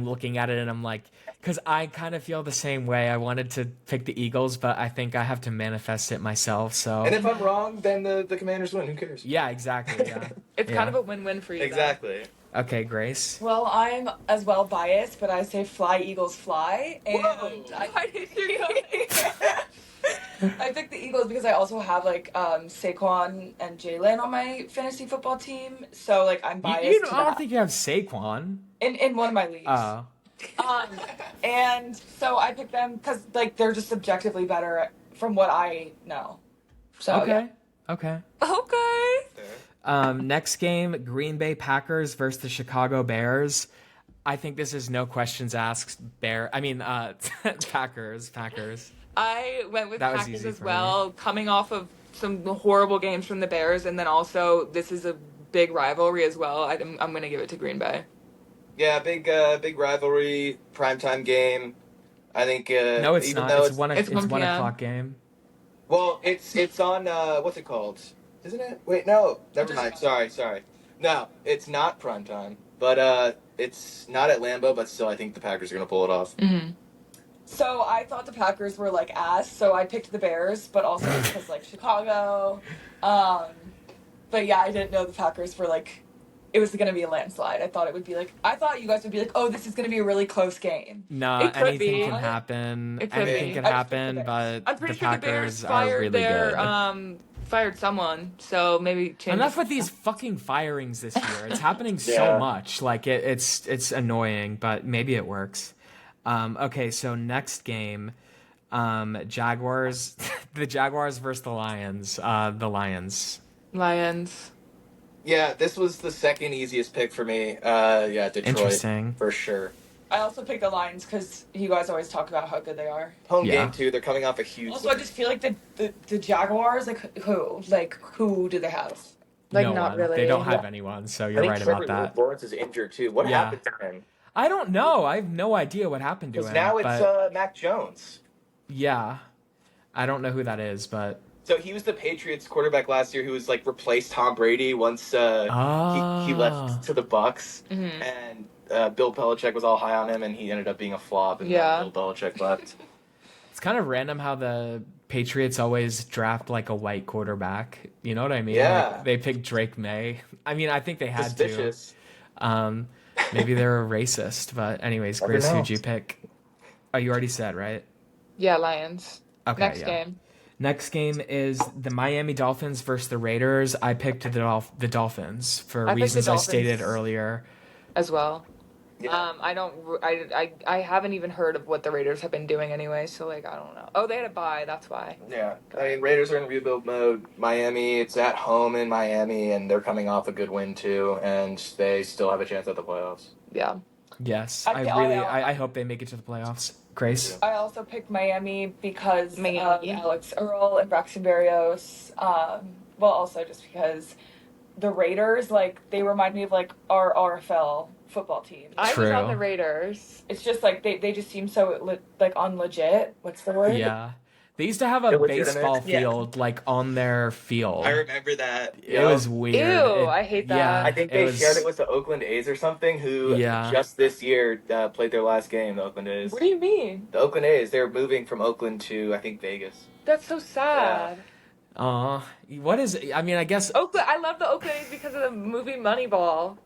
looking at it and I'm like, because I kind of feel the same way. I wanted to pick the Eagles, but I think I have to manifest it myself. So And if I'm wrong, then the Commanders win. Who cares? yeah, exactly. Yeah. It's Yeah. kind of a win-win for you. then. Exactly. Okay, Grace. Well, I'm as well biased, but I say fly, Eagles, fly. And Whoa. I picked the Eagles because I also have Saquon and Jalen on my fantasy football team. So I'm biased to I don't that. think you have Saquon. In one of my leagues. Oh. And so I picked them because they're just objectively better from what I know. So Okay. Okay. yeah. Okay. Next game, Green Bay Packers versus the Chicago Bears. I think this is no questions asked. Packers. I went with That was Packers easy as for well, coming off of some horrible games from the Bears, and then also this is a big rivalry as well. I'm going to give it to Green Bay. Yeah, big rivalry, primetime game. I think. No, it's even not. though It's one. it's It's 1 1 p.m. o'clock game. Well, it's on. What's it called? Isn't it? Wait, no. Never mind. Sorry. No, it's not primetime. But it's not at Lambeau. But still, I think the Packers are gonna pull it off. Mm-hmm. So I thought the Packers were ass, so I picked the Bears, but also because Chicago. But yeah, I didn't know the Packers were it was going to be a landslide. I thought it would be I thought you guys would be oh, this is going to be a really close game. No, It could anything be. can happen. It could Anything be. can I just picked the happen, Bears. but I'm pretty the sure the Bears Packers are fired really good. fired someone, so maybe change. Enough with these fucking firings this year. It's happening so Yeah. much. It's annoying, but maybe it works. Okay, so next game, Jaguars, the Jaguars versus the Lions. The Lions. Lions. Yeah, this was the second easiest pick for me. Yeah, Detroit Interesting. for sure. I also picked the Lions because you guys always talk about how good they are. Home Yeah. game too. They're coming off a huge. Also, I just feel like the Jaguars, who do they have? Like, No not one. really. They don't have Yeah. anyone, so I you're think right Trevor about that. Lawrence is injured too. What Yeah. happened to him? I don't know. I have no idea what happened to Because him. now it's but Mac Jones. yeah, I don't know who that is, but So he was the Patriots quarterback last year who was like replaced Tom Brady once he left to the Bucks, Mhm. and Bill Belichick was all high on him, and he ended up being a flop, and Yeah. then Bill Belichick left. it's kind of random how the Patriots always draft like a white quarterback. You know what I mean? Yeah. Like, they picked Drake May. I mean, I think they had Suspicious. to. Maybe they're a racist, but anyways, Never Grace, know. who'd you pick? Oh, you already said, right? Yeah, Lions. Okay, Next yeah. game. Next game is the Miami Dolphins versus the Raiders. I picked the Dolphins for I picked the reasons I Dolphins. stated earlier. As well. Yeah. I haven't even heard of what the Raiders have been doing anyway, so like I don't know. Oh, they had a bye, that's why. Yeah. I mean, Raiders are in rebuild mode. Miami, it's at home in Miami, and they're coming off a good win too, and they still have a chance at the playoffs. Yeah. Yes, I I hope they make it to the playoffs. Grace? I also picked Miami because Miami. Alex Earl and Braxton Berrios. Well, also just because the Raiders, like, they remind me of like our RFL football team. I was True. on the Raiders. It's just like they just seem so like unlegit. What's the word? Yeah. They used to have a Illegitimate? baseball Yeah. field like on their field. I remember that. It was weird. Ew, I hate that. Yeah, I think they shared it with the Oakland A's or something, who Yeah. just this year played their last game, the Oakland A's. What do you mean? The Oakland A's, they're moving from Oakland to, I think, Vegas. That's so sad. What is? I mean, I guess Oakland. I love the Oakland A's because of the movie Moneyball.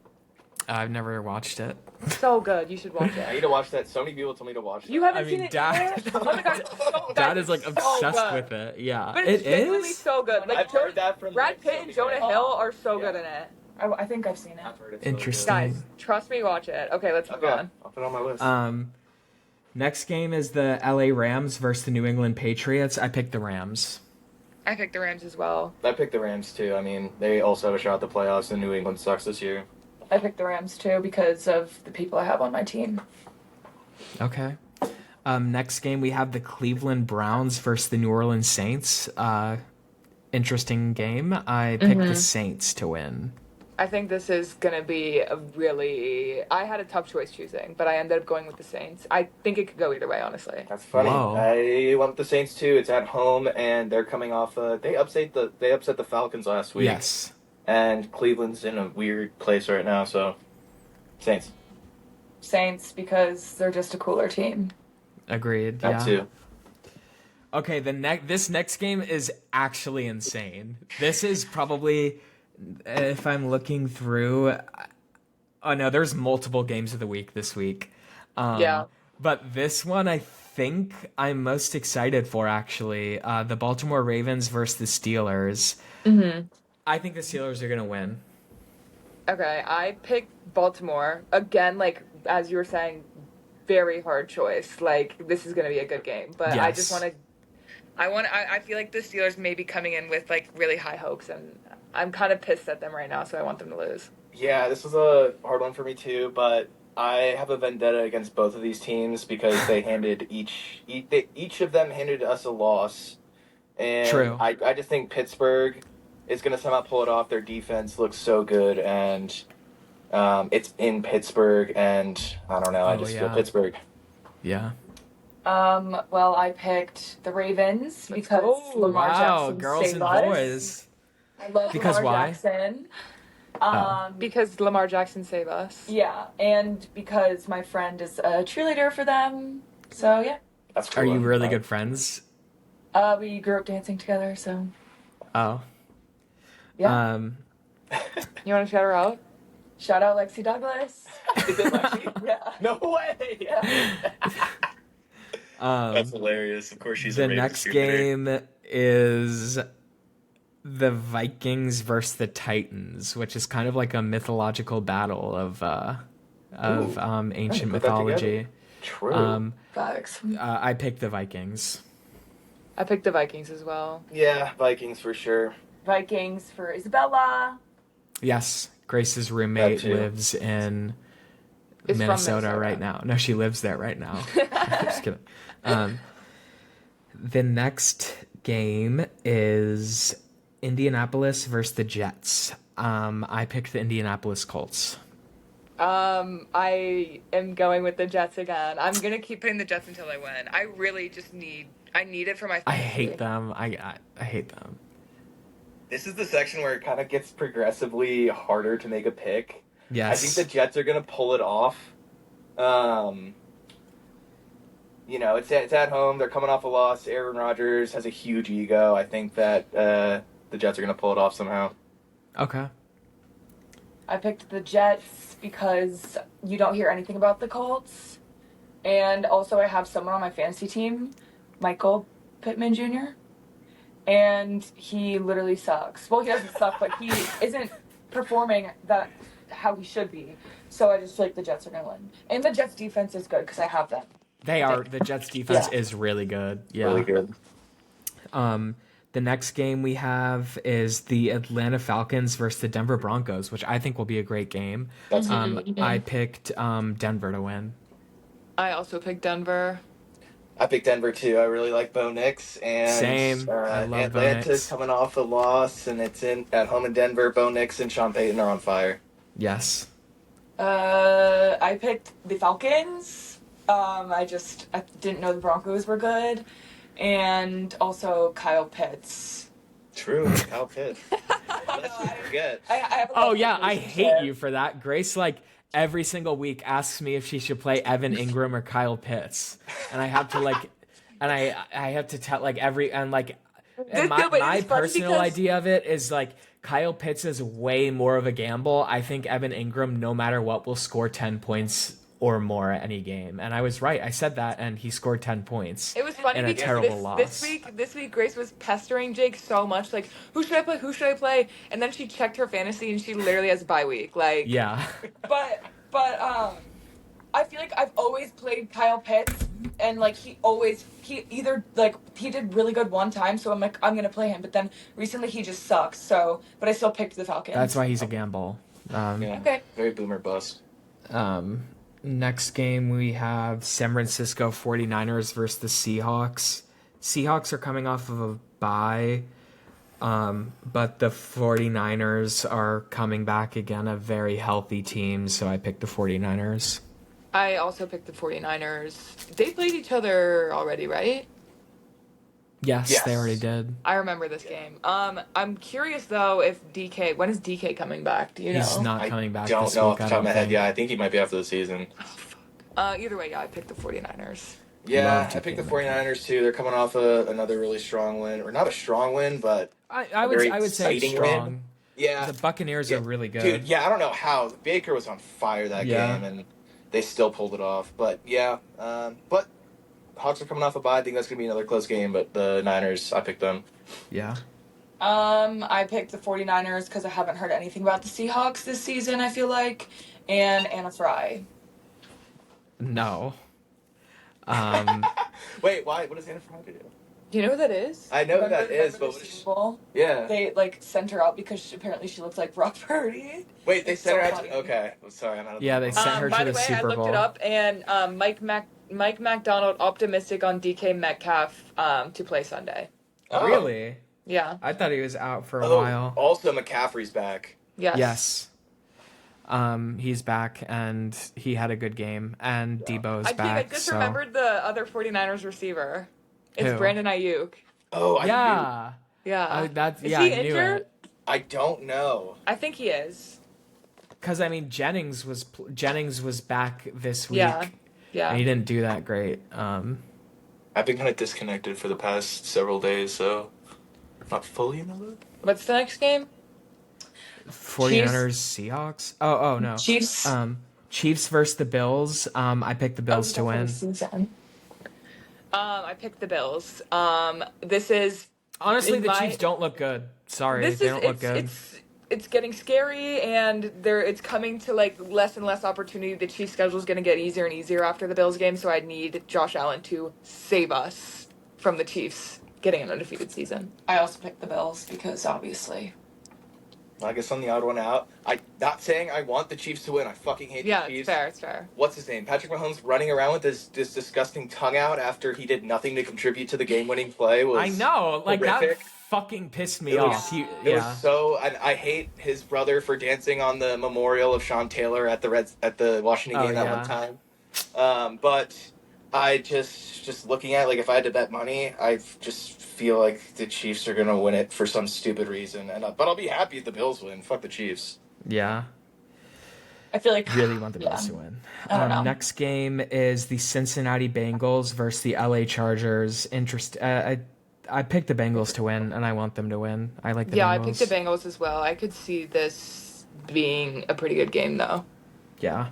I've never watched it. So good. You should watch I it. need to watch that. So many people told me to watch that. You haven't I mean, seen it Dad- either? Oh my god, it's so, Dad is like so obsessed good. with it. Yeah, But it's it genuinely is. so good. Like I've heard that from Brad Pitt and Jonah Hill are so Yeah. good in it. I think I've seen it. I've heard it's so Interesting. Guys, trust me, watch it. Okay, let's move good. Okay, on. I'll put it on my list. Next game is the LA Rams versus the New England Patriots. I picked the Rams. I picked the Rams as well. I picked the Rams too. I mean, they also have a shot at the playoffs, and New England sucks this year. I picked the Rams too because of the people I have on my team. Okay. Next game we have the Cleveland Browns versus the New Orleans Saints. Interesting game. I picked the Saints to win. I think this is gonna be a really. I had a tough choice choosing, but I ended up going with the Saints. I think it could go either way, honestly. That's funny. Whoa. I went with the Saints too. It's at home, and they're coming off. They upset the Falcons last week. Yes. And Cleveland's in a weird place right now, so Saints. Saints because they're just a cooler team. Agreed. That yeah. too. Okay, this next game is actually insane. This is probably, if I'm looking through, oh no, there's multiple games of the week this week. Yeah. But this one I think I'm most excited for, actually. The Baltimore Ravens versus the Steelers. Mm-hmm. I think the Steelers are going to win. Okay, I picked Baltimore again. Like as you were saying, very hard choice. Like this is gonna be a good game, but I just Yes. want to. I feel like the Steelers may be coming in with like really high hopes, and I'm kind of pissed at them right now, so I want them to lose. Yeah, this was a hard one for me too, but I have a vendetta against both of these teams because they handed each of them handed us a loss, and True. I just think Pittsburgh is going to somehow pull it off. Their defense looks so good, and it's in Pittsburgh, and I don't know. I just feel Pittsburgh. Yeah. Well, I picked the Ravens because go. Lamar Wow, Jackson girls saved and us. boys. I love Because Lamar why? Jackson. Because Lamar Jackson saved us. Yeah, and because my friend is a cheerleader for them. So yeah, That's cool. Are you really good friends? we grew up dancing together. So Oh. yeah, You want to shout her out? shout out Lexi Douglas. Is it Lexi? Yeah. No way. That's hilarious. Of course, she's the next game is the Vikings versus the Titans, which is kind of like a mythological battle of ancient put that mythology. True. Facts. I picked the Vikings. I picked the Vikings as well. Yeah, Vikings for sure. Vikings for Isabella. Yes, Grace's That roommate too. lives in Is from Minnesota right now. No, she lives there right now. Just kidding. The next game is Indianapolis versus the Jets. I picked the Indianapolis Colts. I am going with the Jets again. I'm gonna keep putting the Jets until I win. I really just I need it for my I fantasy. hate them. I hate them. This is the section where it kind of gets progressively harder to make a pick. I think the Yes. Jets are going to pull it off. It's at home. They're coming off a loss. Aaron Rodgers has a huge ego. I think that the Jets are going to pull it off somehow. Okay. I picked the Jets because you don't hear anything about the Colts. And also I have someone on my fantasy team, Michael Pittman Jr. And he literally sucks. Well, he doesn't suck, but he isn't performing how he should be. So I just feel like the Jets are going to win. And the Jets defense is good because I have them. They are. The Jets defense is really good. Yeah. Really good. The next game we have is the Atlanta Falcons versus the Denver Broncos, which I think will be a great game. That's I picked Denver to win. I also picked Denver. I picked Denver too. I really like Bo Nix, and Same. I love Bo Atlanta's Nix. coming off a loss, and it's at home in Denver. Bo Nix and Sean Payton are on fire. Yes. I picked the Falcons. I didn't know the Broncos were good. And also Kyle Pitts. True, Kyle Pitts. Let's not forget. I have a Oh love yeah, I relationship. hate you for that. Grace every single week asks me if she should play Evan Ingram or Kyle Pitts, and I have to I have to tell and my it's funny personal because- idea of it is Kyle Pitts is way more of a gamble. I think Evan Ingram, no matter what, will score 10 points or more at any game, and I was right. I said that, and he scored 10 points. It was funny in a because terrible loss. this week Grace was pestering Jake so much, like, who should I play? Who should I play? And then she checked her fantasy and she literally has a bye week. Like, Yeah. But I feel like I've always played Kyle Pitts, and he did really good one time, so I'm like, I'm gonna play him. But then recently he just sucks. So, but I still picked the Falcons. That's why he's a gamble. Yeah. Okay. Very boomer bust. Next game we have San Francisco 49ers versus the Seahawks. Seahawks are coming off of a bye, but the 49ers are coming back again, a very healthy team, so I picked the 49ers. I also picked the 49ers. They played each other already, right? Yes, they Yes. already did. I remember this game. I'm curious though if when is DK coming back? Do you know? He's not I coming back don't this know week, off the I top of don't my head. think. Yeah, I think he might be after the season. Either way, yeah, I picked the 49ers. Yeah, Love I picked the TK 49ers too. They're coming off another really strong win, or not a strong win, but I very would say it's exciting strong. win. Yeah, The Buccaneers Yeah, are really good. dude. Yeah, I don't know how Baker was on fire that Yeah. game, and they still pulled it off. But yeah, but Hawks are coming off a bye. I think that's gonna be another close game. But the Niners, I picked them. Yeah. I picked the 49ers because I haven't heard anything about the Seahawks this season, I feel like. And Anna Fry. No. Wait, why? What does Anna Fry do? Do you know who that is? I know who that is, but the what is Super Bowl? Yeah. They sent her out because apparently she looks like Brock Purdy. Wait, they It's sent so her out. funny. Okay, well, sorry, I'm out of. Yeah, they sent her By to the the way, Super I looked Bowl. it up, and Mike McDonald optimistic on DK Metcalf to play Sunday. Oh. Really? Yeah. I thought he was out for a Oh, while. also McCaffrey's back. Yes. Yes. He's back, and he had a good game, and Debo's I back. just so. remembered the other 49ers receiver. It's Who? Brandon Ayuk. Oh, Yeah. Yeah. That's Is yeah. he I knew injured? it. I don't know. I think he is. Because I mean, Jennings was back this week, Yeah. Yeah. and he didn't do that great. I've been kind of disconnected for the past several days, so not fully in the loop. What's the next game? 49ers Seahawks. Oh no. Chiefs. Chiefs versus the Bills. I picked the Bills to win. I picked the Bills. This is Honestly, in the my- Chiefs don't look good. Sorry, this they is don't look good. it's getting scary, and it's coming to like less and less opportunity. The Chiefs' schedule is going to get easier and easier after the Bills game, so I need Josh Allen to save us from the Chiefs getting an undefeated season. I also picked the Bills because obviously. I guess I'm the odd one out. I'm not saying I want the Chiefs to win. I fucking hate Yeah, the Chiefs. it's fair. It's fair. What's his name? Patrick Mahomes running around with this disgusting tongue out after he did nothing to contribute to the game-winning play was I know, like horrific. that fucking pissed me It was- off. It was so. I hate his brother for dancing on the memorial of Sean Taylor at the Washington Oh, game that yeah. one time. But I just looking at, like, if I had to bet money, I just feel like the Chiefs are gonna win it for some stupid reason. But I'll be happy if the Bills win. Fuck the Chiefs. Yeah. I feel like Really want the Bills yeah. to win. I don't know. Next game is the Cincinnati Bengals versus the LA Chargers. I picked the Bengals to win, and I want them to win. I like the Yeah, Bengals. I picked the Bengals as well. I could see this being a pretty good game, though. Yeah.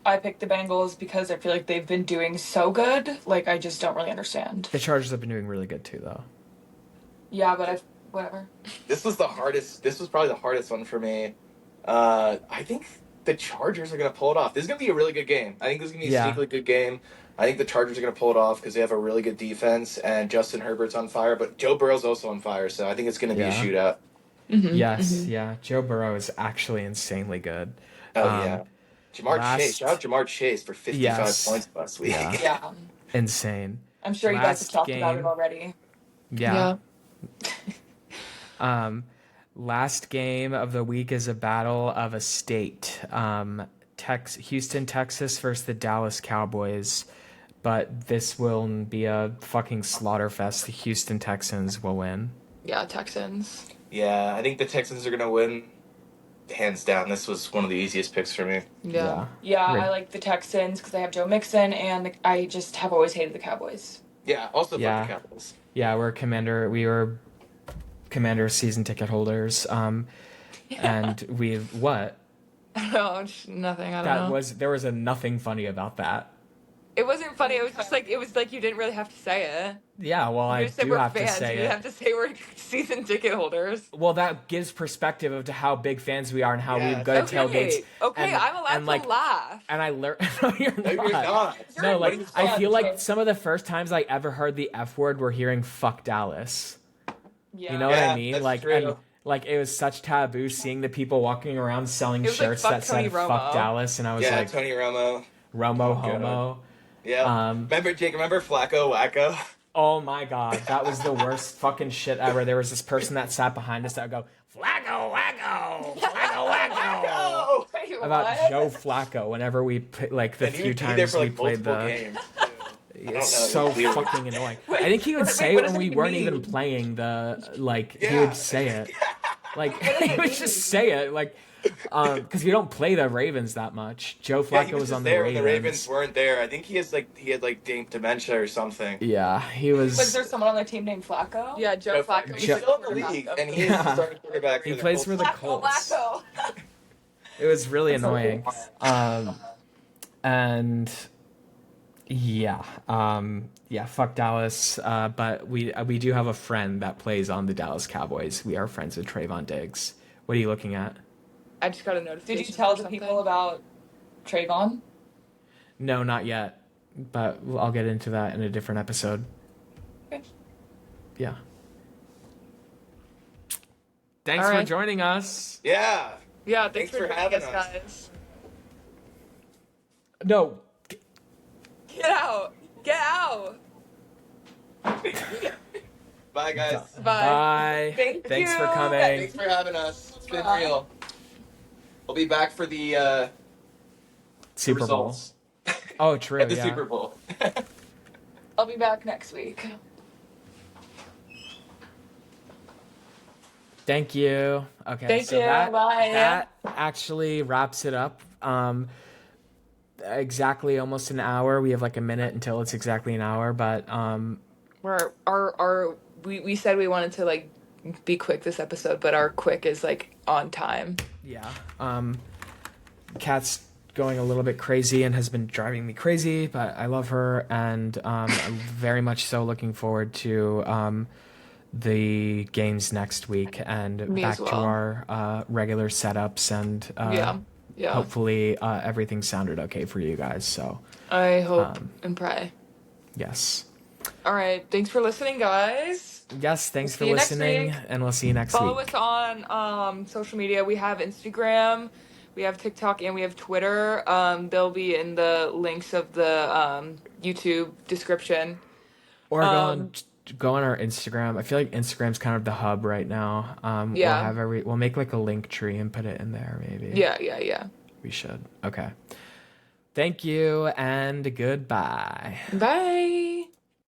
I picked the Bengals because I feel like they've been doing so good. Like I just don't really understand. The Chargers have been doing really good too, though. Yeah, but whatever. This was probably the hardest one for me. I think the Chargers are going to pull it off. This is going to be a really good game. I think this is going to be a sneakily good game. I think the Chargers are going to pull it off because they have a really good defense and Justin Herbert's on fire, but Joe Burrow's also on fire, so I think it's going to be a shootout. Mm-hmm. Yes, yeah. Joe Burrow is actually insanely good. Oh, yeah. Chase. Shout out Jamar Chase for 55 points last week. Yeah. Yeah. Insane. I'm sure you guys have Last talked about game. it already. Yeah. Last game of the week is a battle of a state. Houston, Texas versus the Dallas Cowboys. But this will be a fucking slaughter fest. The Houston Texans will win. Yeah, Texans. Yeah, I think the Texans are going to win hands down. This was one of the easiest picks for me. Yeah. Yeah, Right. I like the Texans because they have Joe Mixon, and I just have always hated the Cowboys. Yeah, also fuck Yeah. the Cowboys. Yeah, we were Commander season ticket holders. And what? No, nothing. I don't know. There was a nothing funny about that. It wasn't funny. It was like you didn't really have to say it. Yeah, well, You I just said do we're have fans. to say You it. have to say we're season ticket holders. Well, that gives perspective of to how big fans we are and how Yeah. we go to tailgates. Okay, and- I'm allowed and, like, to laugh. And I learned. No, you're not. No, you're not. No, like You're I not. feel like some of the first times I ever heard the F word were hearing "fuck Dallas." Yeah. You know what Yeah, I mean? that's Like, true. and like it was such taboo seeing the people walking around selling It was like, shirts "Fuck that said Tony Romo." "fuck Dallas," and I was Yeah, like, Tony Romo. "Romo God. homo." Yeah. Remember, Jake, Flacco Wacko? Oh my god, that was the worst fucking shit ever. There was this person that sat behind us that would go, "Flacco, wacko, Flacco, wacko," Oh! Wait, about what? Joe Flacco. Whenever we like the And he few would be there times for we like played multiple the. games. It's know, so it was weird. fucking annoying. Wait, I think he would wait, say what it does when it we weren't mean? even playing the he Yeah. would say it. Like does he it would mean? just say it like because we don't play the Ravens that much. Joe Yeah, Flacco he was was just on the there Ravens. when the Ravens weren't there. I think he had dementia or something. Yeah, he Was was. there someone on their team named Flacco? Yeah, Joe Flacco. He's Joe- still in the league, and he's the starting quarterback. He for plays for the Colts. Colts. Flacco. It was really That's so annoying. And yeah, fuck Dallas. But we do have a friend that plays on the Dallas Cowboys. We are friends with Trayvon Diggs. What are you looking at? I just got a notification. Did you tell for the something. people about Trayvon? No, not yet. But I'll get into that in a different episode. Okay. Yeah. Thanks All for right. joining us. Yeah. Yeah, thanks for joining having us, us. guys. No. Get out! Get out! Bye, guys. Bye. Bye. Thanks for you. coming. Thanks for having us. It's been real. We'll be back for the Super Bowl. results. Oh, true. At the Yeah. Super Bowl. I'll be back next week. Thank you. Okay. Thank so you. That, Bye. that actually wraps it up. Exactly almost an hour. We have like a minute until it's exactly an hour, but We said we wanted to like be quick this episode, but our quick is like on time. yeah. Kat's going a little bit crazy and has been driving me crazy, but I love her and I'm very much so looking forward to the games next week and Me as back to well. our regular setups, and Yeah. Yeah. hopefully everything sounded okay for you guys. So I hope and pray. yes. All right. Thanks for listening, guys. Yes, We'll thanks for see you next listening, week. and we'll see you next Follow week. us on social media. We have Instagram, we have TikTok, and we have Twitter. They'll be in the links of the YouTube description. Or Um, go on our Instagram. I feel like Instagram's kind of the hub right now. yeah. We'll make like a link tree and put it in there maybe. Yeah. We should. Okay. Thank you and goodbye. Bye.